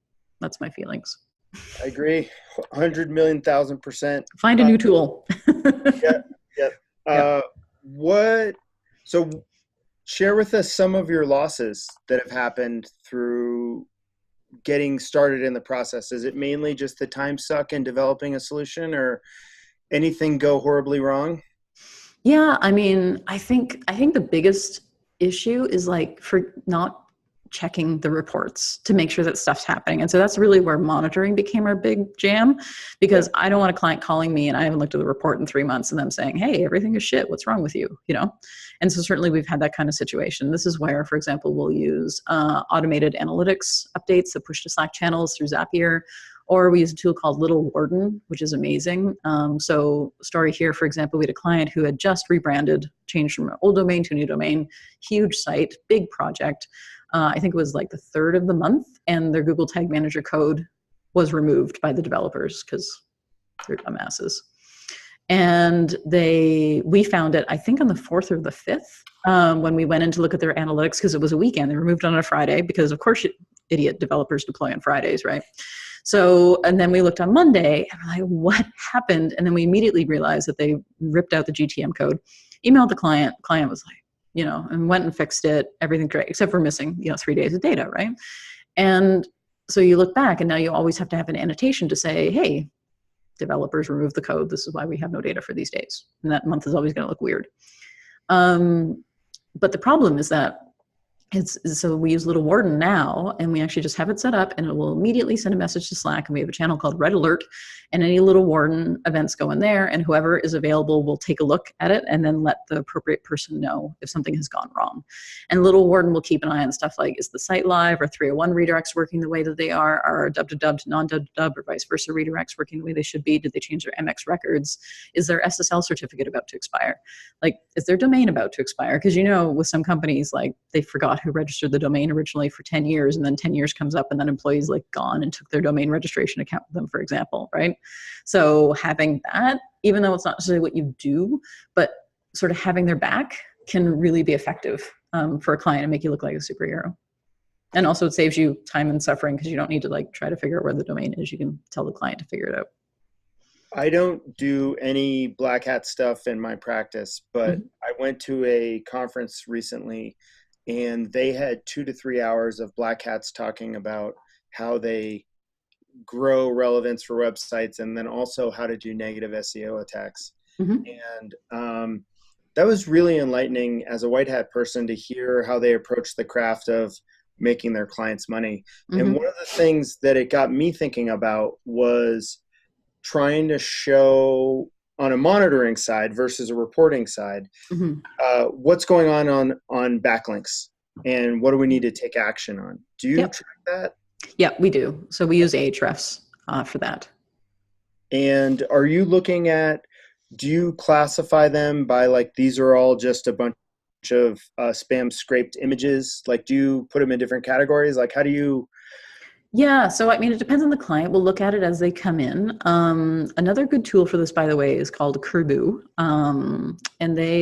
That's my feelings. I agree. 100,000,000%. Find a new tool. Yep. So share with us some of your losses that have happened through getting started in the process. Is it mainly just the time suck in developing a solution, or anything go horribly wrong? Yeah, I mean, I think the biggest issue is like for not checking the reports to make sure that stuff's happening. And so that's really where monitoring became our big jam, because I don't want a client calling me and I haven't looked at the report in 3 months and them saying, hey, everything is shit, what's wrong with you? You know? And so certainly we've had that kind of situation. This is where, for example, we'll use automated analytics updates that push to Slack channels through Zapier, or we use a tool called Little Warden, which is amazing. So story here, for example, we had a client who had just rebranded, changed from an old domain to a new domain, huge site, big project. I think it was like the 3rd of the month, and their Google Tag Manager code was removed by the developers because they're dumbasses. And we found it, I think, on the 4th or the 5th, when we went in to look at their analytics, because it was a weekend. They removed it on a Friday because, of course, idiot developers deploy on Fridays, right? So, and then we looked on Monday and we're like, what happened? And then we immediately realized that they ripped out the GTM code, emailed the client. Client was like, you know, and went and fixed it, everything great, except for missing, 3 days of data, right? And so you look back, and now you always have to have an annotation to say, hey, developers removed the code. This is why we have no data for these days. And that month is always going to look weird. But the problem is that so we use Little Warden now, and we actually just have it set up, and it will immediately send a message to Slack. And we have a channel called Red Alert, and any Little Warden events go in there, and whoever is available will take a look at it and then let the appropriate person know if something has gone wrong. And Little Warden will keep an eye on stuff like, is the site live? Are 301 redirects working the way that they are? Are dub to non-dub or vice versa redirects working the way they should be? Did they change their MX records? Is their SSL certificate about to expire? Like, is their domain about to expire? Because with some companies, like, they forgot who registered the domain originally for 10 years, and then 10 years comes up and then employees like gone and took their domain registration account with them, for example, right? So having that, even though it's not necessarily what you do, but sort of having their back can really be effective for a client and make you look like a superhero. And also it saves you time and suffering, because you don't need to like try to figure out where the domain is. You can tell the client to figure it out. I don't do any black hat stuff in my practice, but Mhm. I went to a conference recently and they had 2 to 3 hours of black hats talking about how they grow relevance for websites and then also how to do negative SEO attacks. Mhm. And that was really enlightening as a white hat person to hear how they approach the craft of making their clients money. And Mhm. one of the things that it got me thinking about was trying to show on a monitoring side versus a reporting side, Mhm. what's going on backlinks and what do we need to take action on. Do you Yep. track that? Yeah, we do. So we use Ahrefs for that. And are you looking at, do you classify them by like, these are all just a bunch of spam scraped images? Like, do you put them in different categories? Like, how do you? Yeah, so I mean, it depends on the client. We'll look at it as they come in. Another good tool for this, by the way, is called Kurbu.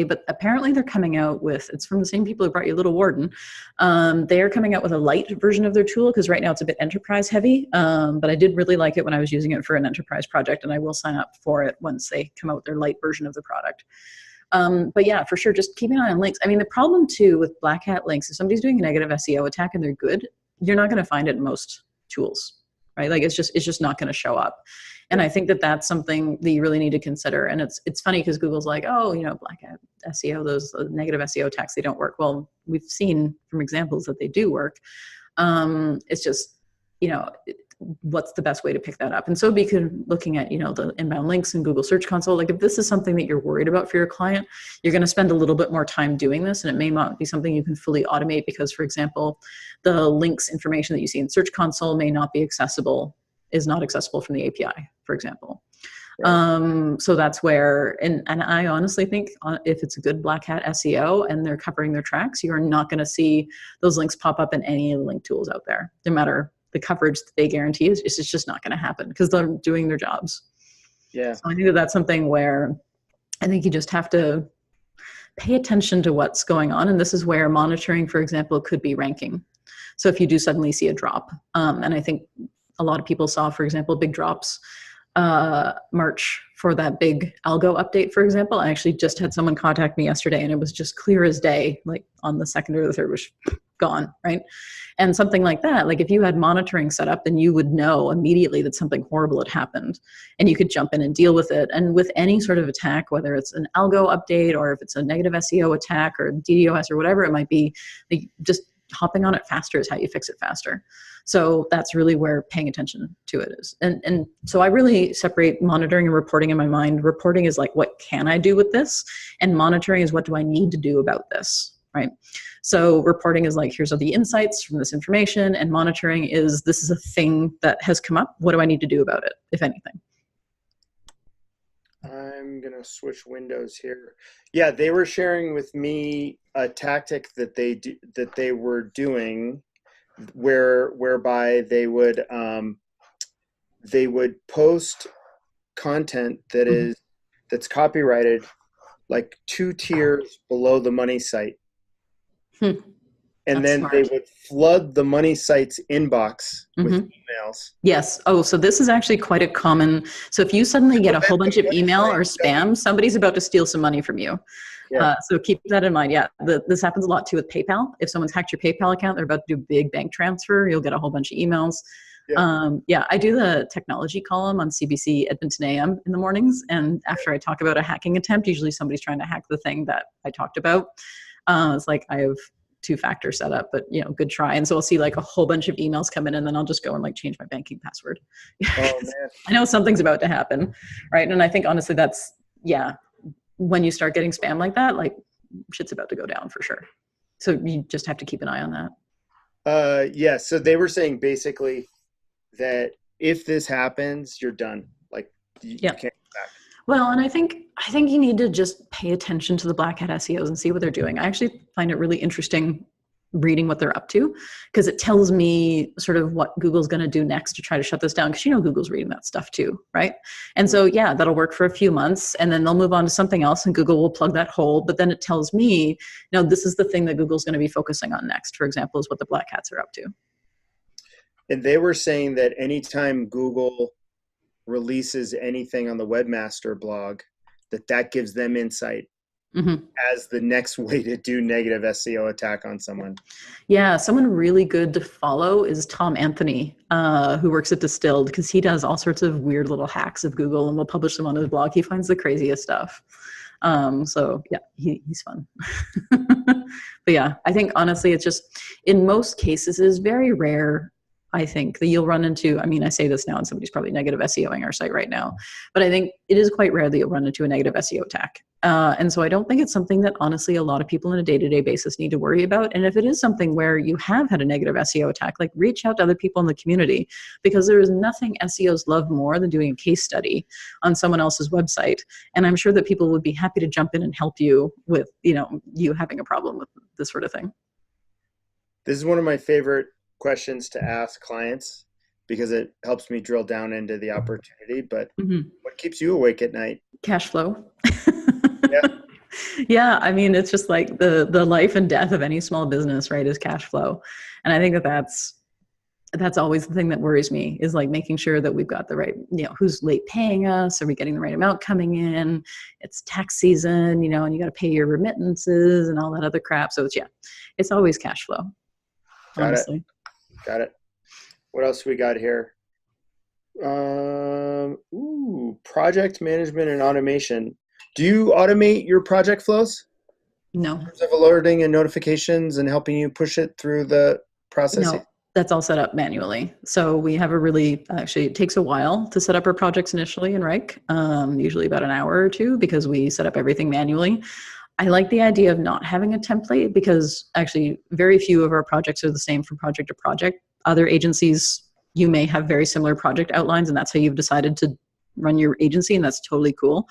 But apparently they're coming out with, it's from the same people who brought you Little Warden. They're coming out with a light version of their tool because right now it's a bit enterprise heavy. But I did really like it when I was using it for an enterprise project, and I will sign up for it once they come out with their light version of the product. But yeah, for sure, just keep an eye on links. I mean, the problem too with black hat links, if somebody's doing a negative SEO attack and they're good, you're not going to find it in most tools, right? Like it's just not going to show up. And I think that that's something that you really need to consider. And it's funny because Google's like, oh, black hat SEO, those negative SEO attacks, they don't work. Well, we've seen from examples that they do work. It's just, what's the best way to pick that up? And so looking at, the inbound links in Google Search Console, like if this is something that you're worried about for your client, you're going to spend a little bit more time doing this. And it may not be something you can fully automate because, for example, the links information that you see in Search Console is not accessible from the API, for example. Right. So that's where, and I honestly think if it's a good black hat SEO and they're covering their tracks, you're not going to see those links pop up in any of the link tools out there, no matter the coverage that they guarantee. It's just not going to happen because they're doing their jobs. Yeah. So I think that's something where I think you just have to pay attention to what's going on. And this is where monitoring, for example, could be ranking. So if you do suddenly see a drop, and I think a lot of people saw, for example, big drops March for that big algo update, for example. I actually just had someone contact me yesterday and it was just clear as day, like on the second or the third was gone, right? And something like that, like if you had monitoring set up, then you would know immediately that something horrible had happened and you could jump in and deal with it. And with any sort of attack, whether it's an algo update or if it's a negative SEO attack or DDoS or whatever it might be, like just hopping on it faster is how you fix it faster. So that's really where paying attention to it is. And so I really separate monitoring and reporting in my mind. Reporting is like, what can I do with this? And monitoring is, what do I need to do about this, right? So reporting is like, here's all the insights from this information, and monitoring is, this is a thing that has come up. What do I need to do about it, if anything? I'm going to switch windows here. Yeah, they were sharing with me a tactic that they were doing whereby they would post content that's copyrighted like 2 tiers below the money site. And That's then smart. they would flood the money site's inbox with emails. Yes. Oh, so this is actually quite a common. So if you suddenly get a whole bunch of email or spam, somebody's about to steal some money from you. Yeah. So keep that in mind. Yeah. This happens a lot too with PayPal. If someone's hacked your PayPal account, they're about to do a big bank transfer, you'll get a whole bunch of emails. Yeah. I do the technology column on CBC Edmonton AM in the mornings. And after I talk about a hacking attempt, usually somebody's trying to hack the thing that I talked about. It's like, I have 2-factor setup, but good try. And so I'll see like a whole bunch of emails come in, and then I'll just go and like change my banking password. Oh man. I know something's about to happen, right? And I think honestly that's, when you start getting spam like that, like shit's about to go down for sure. So you just have to keep an eye on that. Yeah, so they were saying basically that if this happens, you're done. Like you can't go back. Well, and I think you need to just pay attention to the black hat SEOs and see what they're doing. I actually find it really interesting reading what they're up to, because it tells me sort of what Google's going to do next to try to shut this down, because Google's reading that stuff too, right? And so that'll work for a few months, and then they'll move on to something else and Google will plug that hole. But then it tells me, this is the thing that Google's going to be focusing on next, for example, is what the black hats are up to. And they were saying that anytime Google releases anything on the webmaster blog, that gives them insight as the next way to do negative SEO attack on someone. Yeah, someone really good to follow is Tom Anthony, who works at Distilled, because he does all sorts of weird little hacks of Google and will publish them on his blog. He finds the craziest stuff. So yeah, he's fun. But yeah, I think honestly, it's just, in most cases, it is very rare, I think, that you'll run into, I mean, I say this now and somebody's probably negative SEOing our site right now, but I think it is quite rare that you'll run into a negative SEO attack. And so I don't think it's something that honestly a lot of people on a day-to-day basis need to worry about. And if it is something where you have had a negative SEO attack, like reach out to other people in the community, because there is nothing SEOs love more than doing a case study on someone else's website. And I'm sure that people would be happy to jump in and help you with, you having a problem with this sort of thing. This is one of my favorite questions to ask clients because it helps me drill down into the opportunity. But what keeps you awake at night? Cash flow. Yeah. Yeah. I mean, it's just like the life and death of any small business, right, is cash flow. And I think that's always the thing that worries me, is like making sure that we've got the right, who's late paying us? Are we getting the right amount coming in? It's tax season, and you got to pay your remittances and all that other crap. So it's always cash flow. Honestly. Got it. What else we got here? Project management and automation. Do you automate your project flows? No. In terms of alerting and notifications and helping you push it through the process? No, that's all set up manually. So we have actually it takes a while to set up our projects initially in Rike, usually about an hour or two, because we set up everything manually. I like the idea of not having a template because actually very few of our projects are the same from project to project. Other agencies, you may have very similar project outlines, and that's how you've decided to run your agency, and that's totally cool.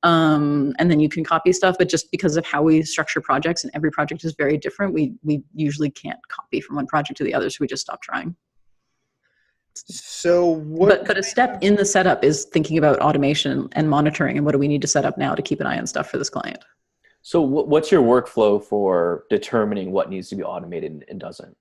And then you can copy stuff, but just because of how we structure projects and every project is very different, we usually can't copy from one project to the other, so we just stop trying. So but a step in the setup is thinking about automation and monitoring and what do we need to set up now to keep an eye on stuff for this client. So what's your workflow for determining what needs to be automated and doesn't?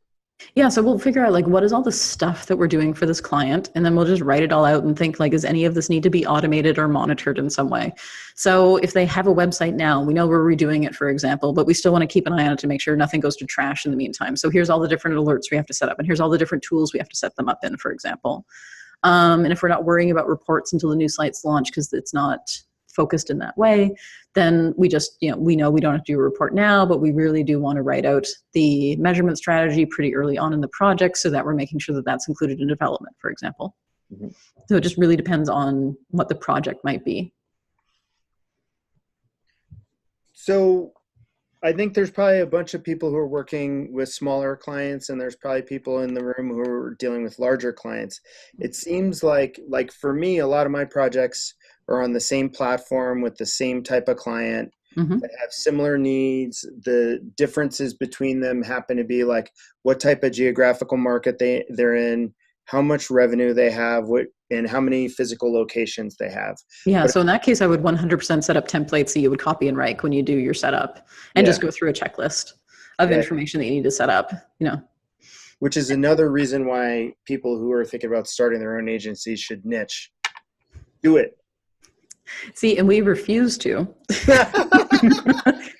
Yeah, so we'll figure out like what is all the stuff that we're doing for this client, and then we'll just write it all out and think like, does any of this need to be automated or monitored in some way? So if they have a website now, we know we're redoing it, for example, but we still want to keep an eye on it to make sure nothing goes to trash in the meantime. So here's all the different alerts we have to set up, and here's all the different tools we have to set them up in, for example. And if we're not worrying about reports until the new site's launched because it's not focused in that way, then we just, we know we don't have to do a report now, but we really do want to write out the measurement strategy pretty early on in the project so that we're making sure that that's included in development, for example. So it just really depends on what the project might be. So I think there's probably a bunch of people who are working with smaller clients, and there's probably people in the room who are dealing with larger clients. It seems like for me, a lot of my projects are on the same platform with the same type of client that have similar needs. The differences between them happen to be like what type of geographical market they're in, how much revenue they have, and how many physical locations they have. Yeah, so in that case, I would 100% set up templates that you would copy and write when you do your setup, and just go through a checklist of information that you need to set up, Which is another reason why people who are thinking about starting their own agency should niche. Do it. See, and we refuse to,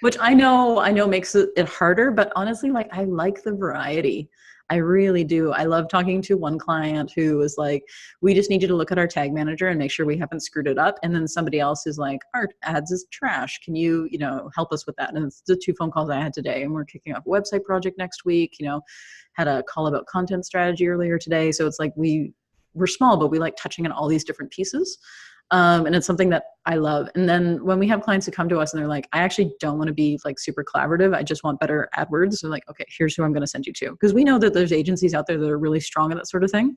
which I know makes it harder, but honestly, I like the variety. I really do. I love talking to one client who is like, we just need you to look at our tag manager and make sure we haven't screwed it up. And then somebody else is like, our ads is trash. Can you, help us with that? And it's the 2 phone calls I had today, and we're kicking off a website project next week, had a call about content strategy earlier today. So it's like, we're small, but we like touching on all these different pieces. And it's something that I love. And then when we have clients who come to us and they're like, I actually don't want to be super collaborative. I just want better AdWords. So like, okay, here's who I'm going to send you to. Because we know that there's agencies out there that are really strong at that sort of thing.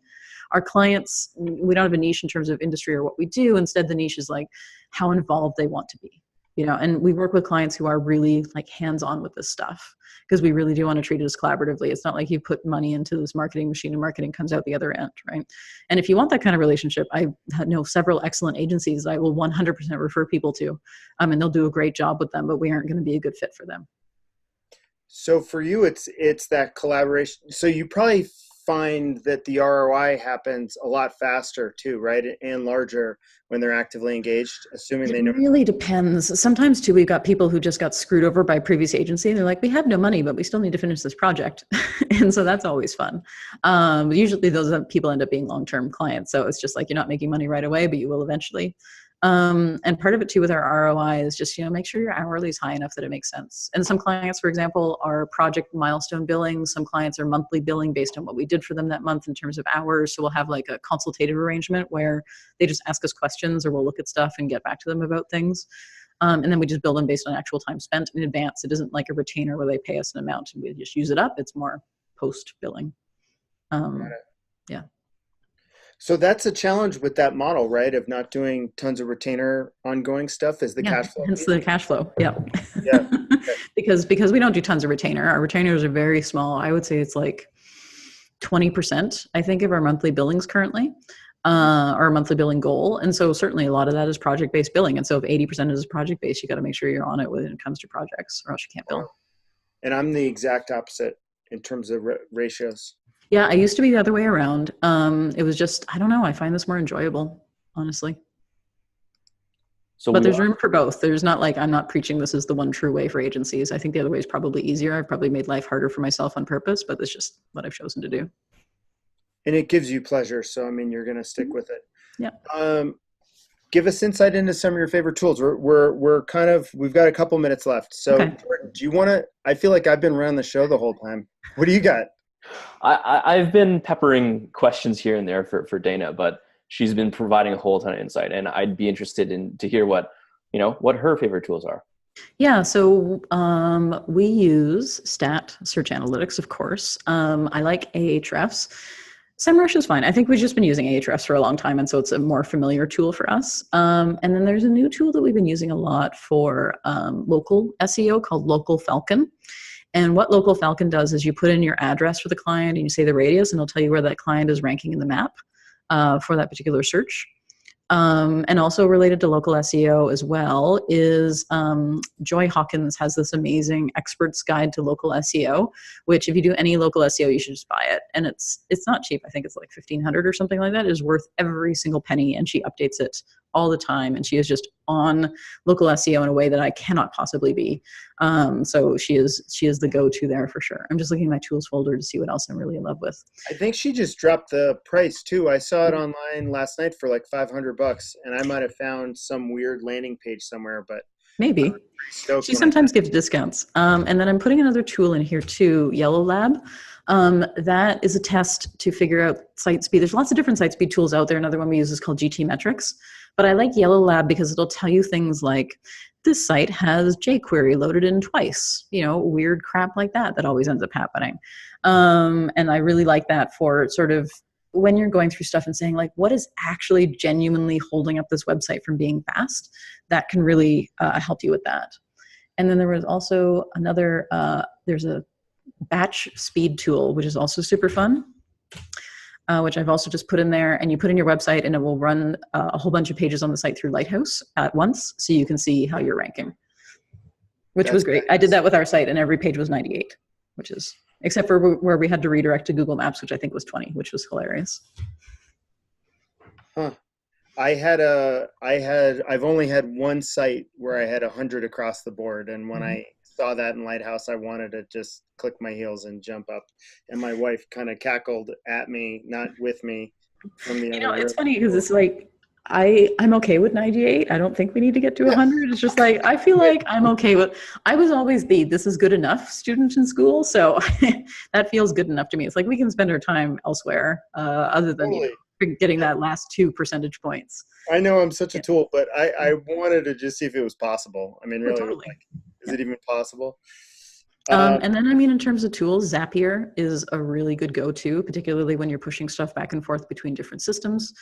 Our clients, we don't have a niche in terms of industry or what we do. Instead, the niche is like how involved they want to be. And we work with clients who are really hands-on with this stuff because we really do want to treat it as collaboratively. It's not like you put money into this marketing machine and marketing comes out the other end, right? And if you want that kind of relationship, I know several excellent agencies I will 100% refer people to, and they'll do a great job with them, but we aren't going to be a good fit for them. So for you, it's that collaboration. So you probably find that the ROI happens a lot faster too, right? And larger when they're actively engaged, assuming they know. It really depends. Sometimes too, we've got people who just got screwed over by previous agency. And they're like, we have no money, but we still need to finish this project. And so that's always fun. Usually those people end up being long-term clients. So it's just like, you're not making money right away, but you will eventually. And part of it too with our ROI is just, make sure your hourly is high enough that it makes sense. And some clients, for example, are project milestone billing. Some clients are monthly billing based on what we did for them that month in terms of hours. So we'll have like a consultative arrangement where they just ask us questions or we'll look at stuff and get back to them about things. And then we just bill them based on actual time spent in advance. It isn't like a retainer where they pay us an amount and we just use it up. It's more post billing. Yeah. So that's a challenge with that model, right? Of not doing tons of retainer ongoing stuff is the cash flow. Hence the cash flow. Yeah. Yeah. because we don't do tons of retainer. Our retainers are very small. I would say it's like 20%, I think, of our monthly billings currently, our monthly billing goal. And so certainly a lot of that is project-based billing. And so if 80% is project-based, you got to make sure you're on it when it comes to projects or else you can't bill. And I'm the exact opposite in terms of ratios. Yeah, I used to be the other way around. It was just, I don't know, I find this more enjoyable, honestly. But there's room for both. There's not like, I'm not preaching this is the one true way for agencies. I think the other way is probably easier. I've probably made life harder for myself on purpose, but it's just what I've chosen to do. And it gives you pleasure. So, I mean, you're going to stick with it. Yeah. Give us insight into some of your favorite tools. We've got a couple minutes left. So okay. Do you want to, I feel like I've been running the show the whole time. What do you got? I've been peppering questions here and there for Dana, but she's been providing a whole ton of insight, and I'd be interested to hear what her favorite tools are. Yeah, so we use Stat Search Analytics, of course. I like Ahrefs. SEMrush is fine. I think we've just been using Ahrefs for a long time, and so it's a more familiar tool for us. And then there's a new tool that we've been using a lot for local SEO called Local Falcon. And what Local Falcon does is you put in your address for the client and you say the radius, and it'll tell you where that client is ranking in the map for that particular search. And also related to local SEO as well is Joy Hawkins has this amazing expert's guide to local SEO, which if you do any local SEO, you should just buy it. And it's not cheap. I think it's like $1,500 or something like that. It is worth every single penny, and she updates it all the time. And she is just on local SEO in a way that I cannot possibly be. So she is the go-to there for sure. I'm just looking at my tools folder to see what else I'm really in love with. I think she just dropped the price too. I saw it online last night for like $500, and I might have found some weird landing page somewhere, but maybe she sometimes gives discounts. And then I'm putting another tool in here too, Yellow Lab. That is a test to figure out site speed. There's lots of different site speed tools out there. Another one we use is called GT Metrics, but I like Yellow Lab because it'll tell you things like this site has jQuery loaded in twice, weird crap like that always ends up happening. And I really like that for sort of when you're going through stuff and saying like, what is actually genuinely holding up this website from being fast? That can really help you with that. And then there was also another, there's a batch speed tool, which is also super fun, which I've also just put in there, and you put in your website and it will run a whole bunch of pages on the site through Lighthouse at once. So you can see how you're ranking, which was great. I did that with our site and every page was 98, which is, except for where we had to redirect to Google Maps, which I think was 20, which was hilarious. Huh. I've only had one site where I had 100 across the board. And when I saw that in Lighthouse, I wanted to just click my heels and jump up. And my wife kind of cackled at me, not with me, from the other room. It's funny because it's like, I'm okay with 98. I don't think we need to get to 100. It's just like, I feel like I'm okay with, I was always this is good enough student in school. So that feels good enough to me. It's like, we can spend our time elsewhere other than getting that last 2 percentage points. I know I'm such a tool, but I wanted to just see if it was possible. I mean, really, totally. Is it even possible? And then, in terms of tools, Zapier is a really good go-to, particularly when you're pushing stuff back and forth between different systems.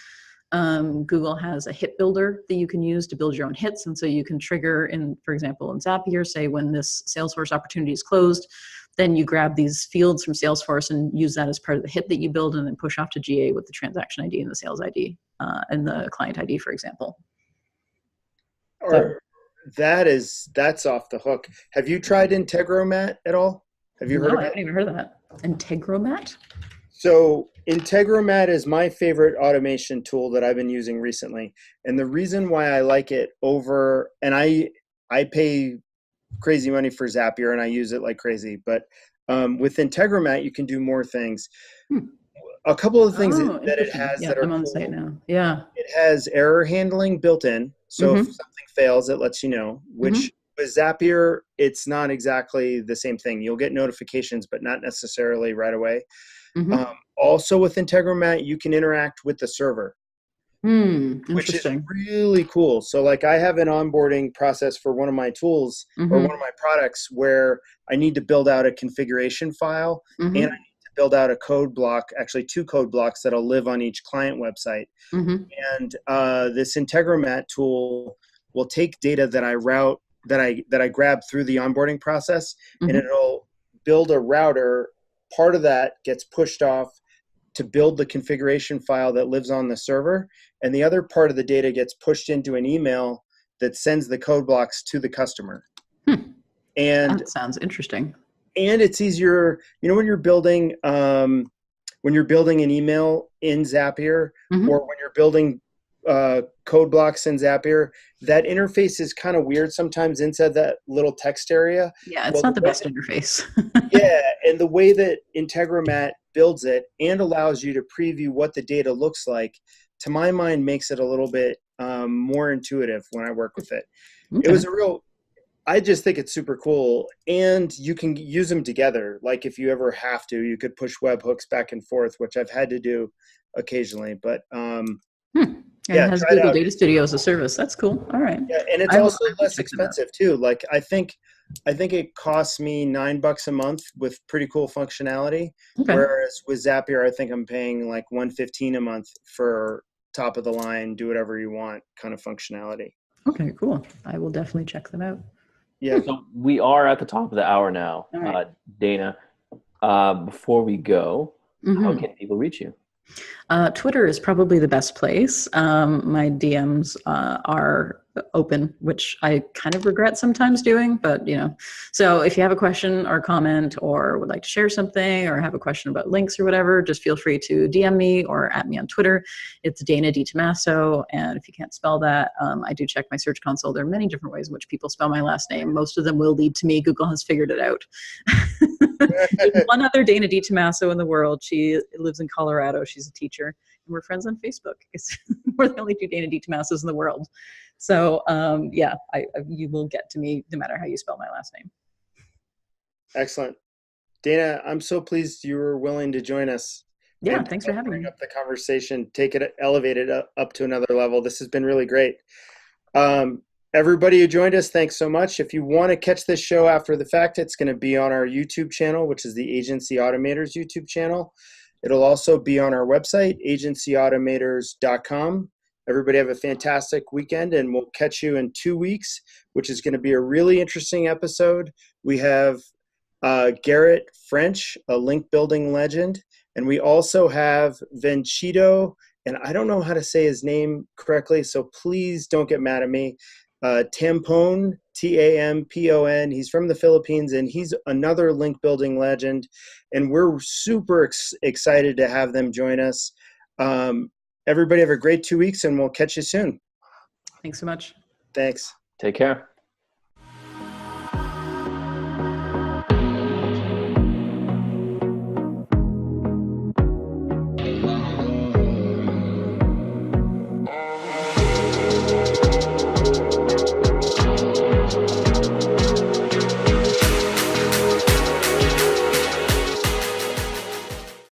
Google has a hit builder that you can use to build your own hits. And so you can trigger for example, in Zapier, say when this Salesforce opportunity is closed, then you grab these fields from Salesforce and use that as part of the hit that you build and then push off to GA with the transaction ID and the sales ID and the client ID, for example. That's off the hook. Have you tried Integromat at all? Have you heard of it? I haven't even heard of that. Integromat? So Integromat is my favorite automation tool that I've been using recently. And the reason why I like it and I pay crazy money for Zapier and I use it like crazy, but with Integromat, you can do more things. Hmm. A couple of things Oh, that it interesting. has Yeah, that are I'm on the site cool. now. Yeah. It has error handling built in. So if Mm-hmm. something fails, it lets you know, Mm-hmm. which with Zapier, it's not exactly the same thing. You'll get notifications, but not necessarily right away. Mm-hmm. Also with Integromat, you can interact with the server, Hmm. which is Interesting. really cool. So like I have an onboarding process for one of my tools or one Mm-hmm. of my products where I need to build out a configuration file and I Mm-hmm. need to build out a code block, actually 2 code blocks that'll live on each client website. Mm-hmm. And this Integromat tool will take data that I route that I grab through the onboarding process, and Mm-hmm. it'll build a router. Part of that gets pushed off to build the configuration file that lives on the server, and the other part of the data gets pushed into an email that sends the code blocks to the customer. Hmm. And That sounds interesting. it's easier, when you're building an email in Zapier, Mm-hmm. or when you're building code blocks in Zapier, that interface is kind of weird sometimes inside that little text area. Yeah, it's Well, not the best interface. yeah, and the way that Integromat builds it and allows you to preview what the data looks like, to my mind, makes it a little bit more intuitive when I work with it. It Okay. was a real I just think it's super cool, and you can use them together. Like if you ever have to, you could push webhooks back and forth, which I've had to do occasionally. But Hmm. And it yeah, has try it Google out. Data Studio as a service. That's cool. All right. Yeah, and it's I will also less check that out. expensive too. Like I think it costs me $9 a month with pretty cool functionality, Okay. whereas with Zapier, I think I'm paying like 115 a month for top of the line, do whatever you want kind of functionality. Okay, cool. I will definitely check them out. Yeah. So we are at the top of the hour now, All right. Dana. Before we go, how Mm-hmm. can people reach you? Twitter is probably the best place. My DMs are open, which I kind of regret sometimes doing, but So if you have a question or comment or would like to share something or have a question about links or whatever, just feel free to DM me or at me on Twitter. It's Dana DiTamaso, and if you can't spell that, I do check my search console. There are many different ways in which people spell my last name. Most of them will lead to me. Google has figured it out. There's one other Dana DiTamaso in the world. She lives in Colorado. She's a teacher, and we're friends on Facebook. We're the only two Dana DiTamasos in the world. So yeah, you will get to me no matter how you spell my last name. Excellent. Dana, I'm so pleased you were willing to join us Yeah, and thanks for having bring me. up the conversation, elevate it up to another level. This has been really great. Um, Everybody who joined us, thanks so much. If you want to catch this show after the fact, it's going to be on our YouTube channel, which is the Agency Automators YouTube channel. It'll also be on our website, agencyautomators.com. Everybody have a fantastic weekend, and we'll catch you in 2 weeks, which is going to be a really interesting episode. We have Garrett French, a link building legend, and we also have Vencito, and I don't know how to say his name correctly, so please don't get mad at me. Tampon, Tampon. He's from the Philippines, and he's another link building legend, and we're super excited to have them join us. Everybody have a great 2 weeks, and we'll catch you soon. Thanks so much. Thanks. Take care.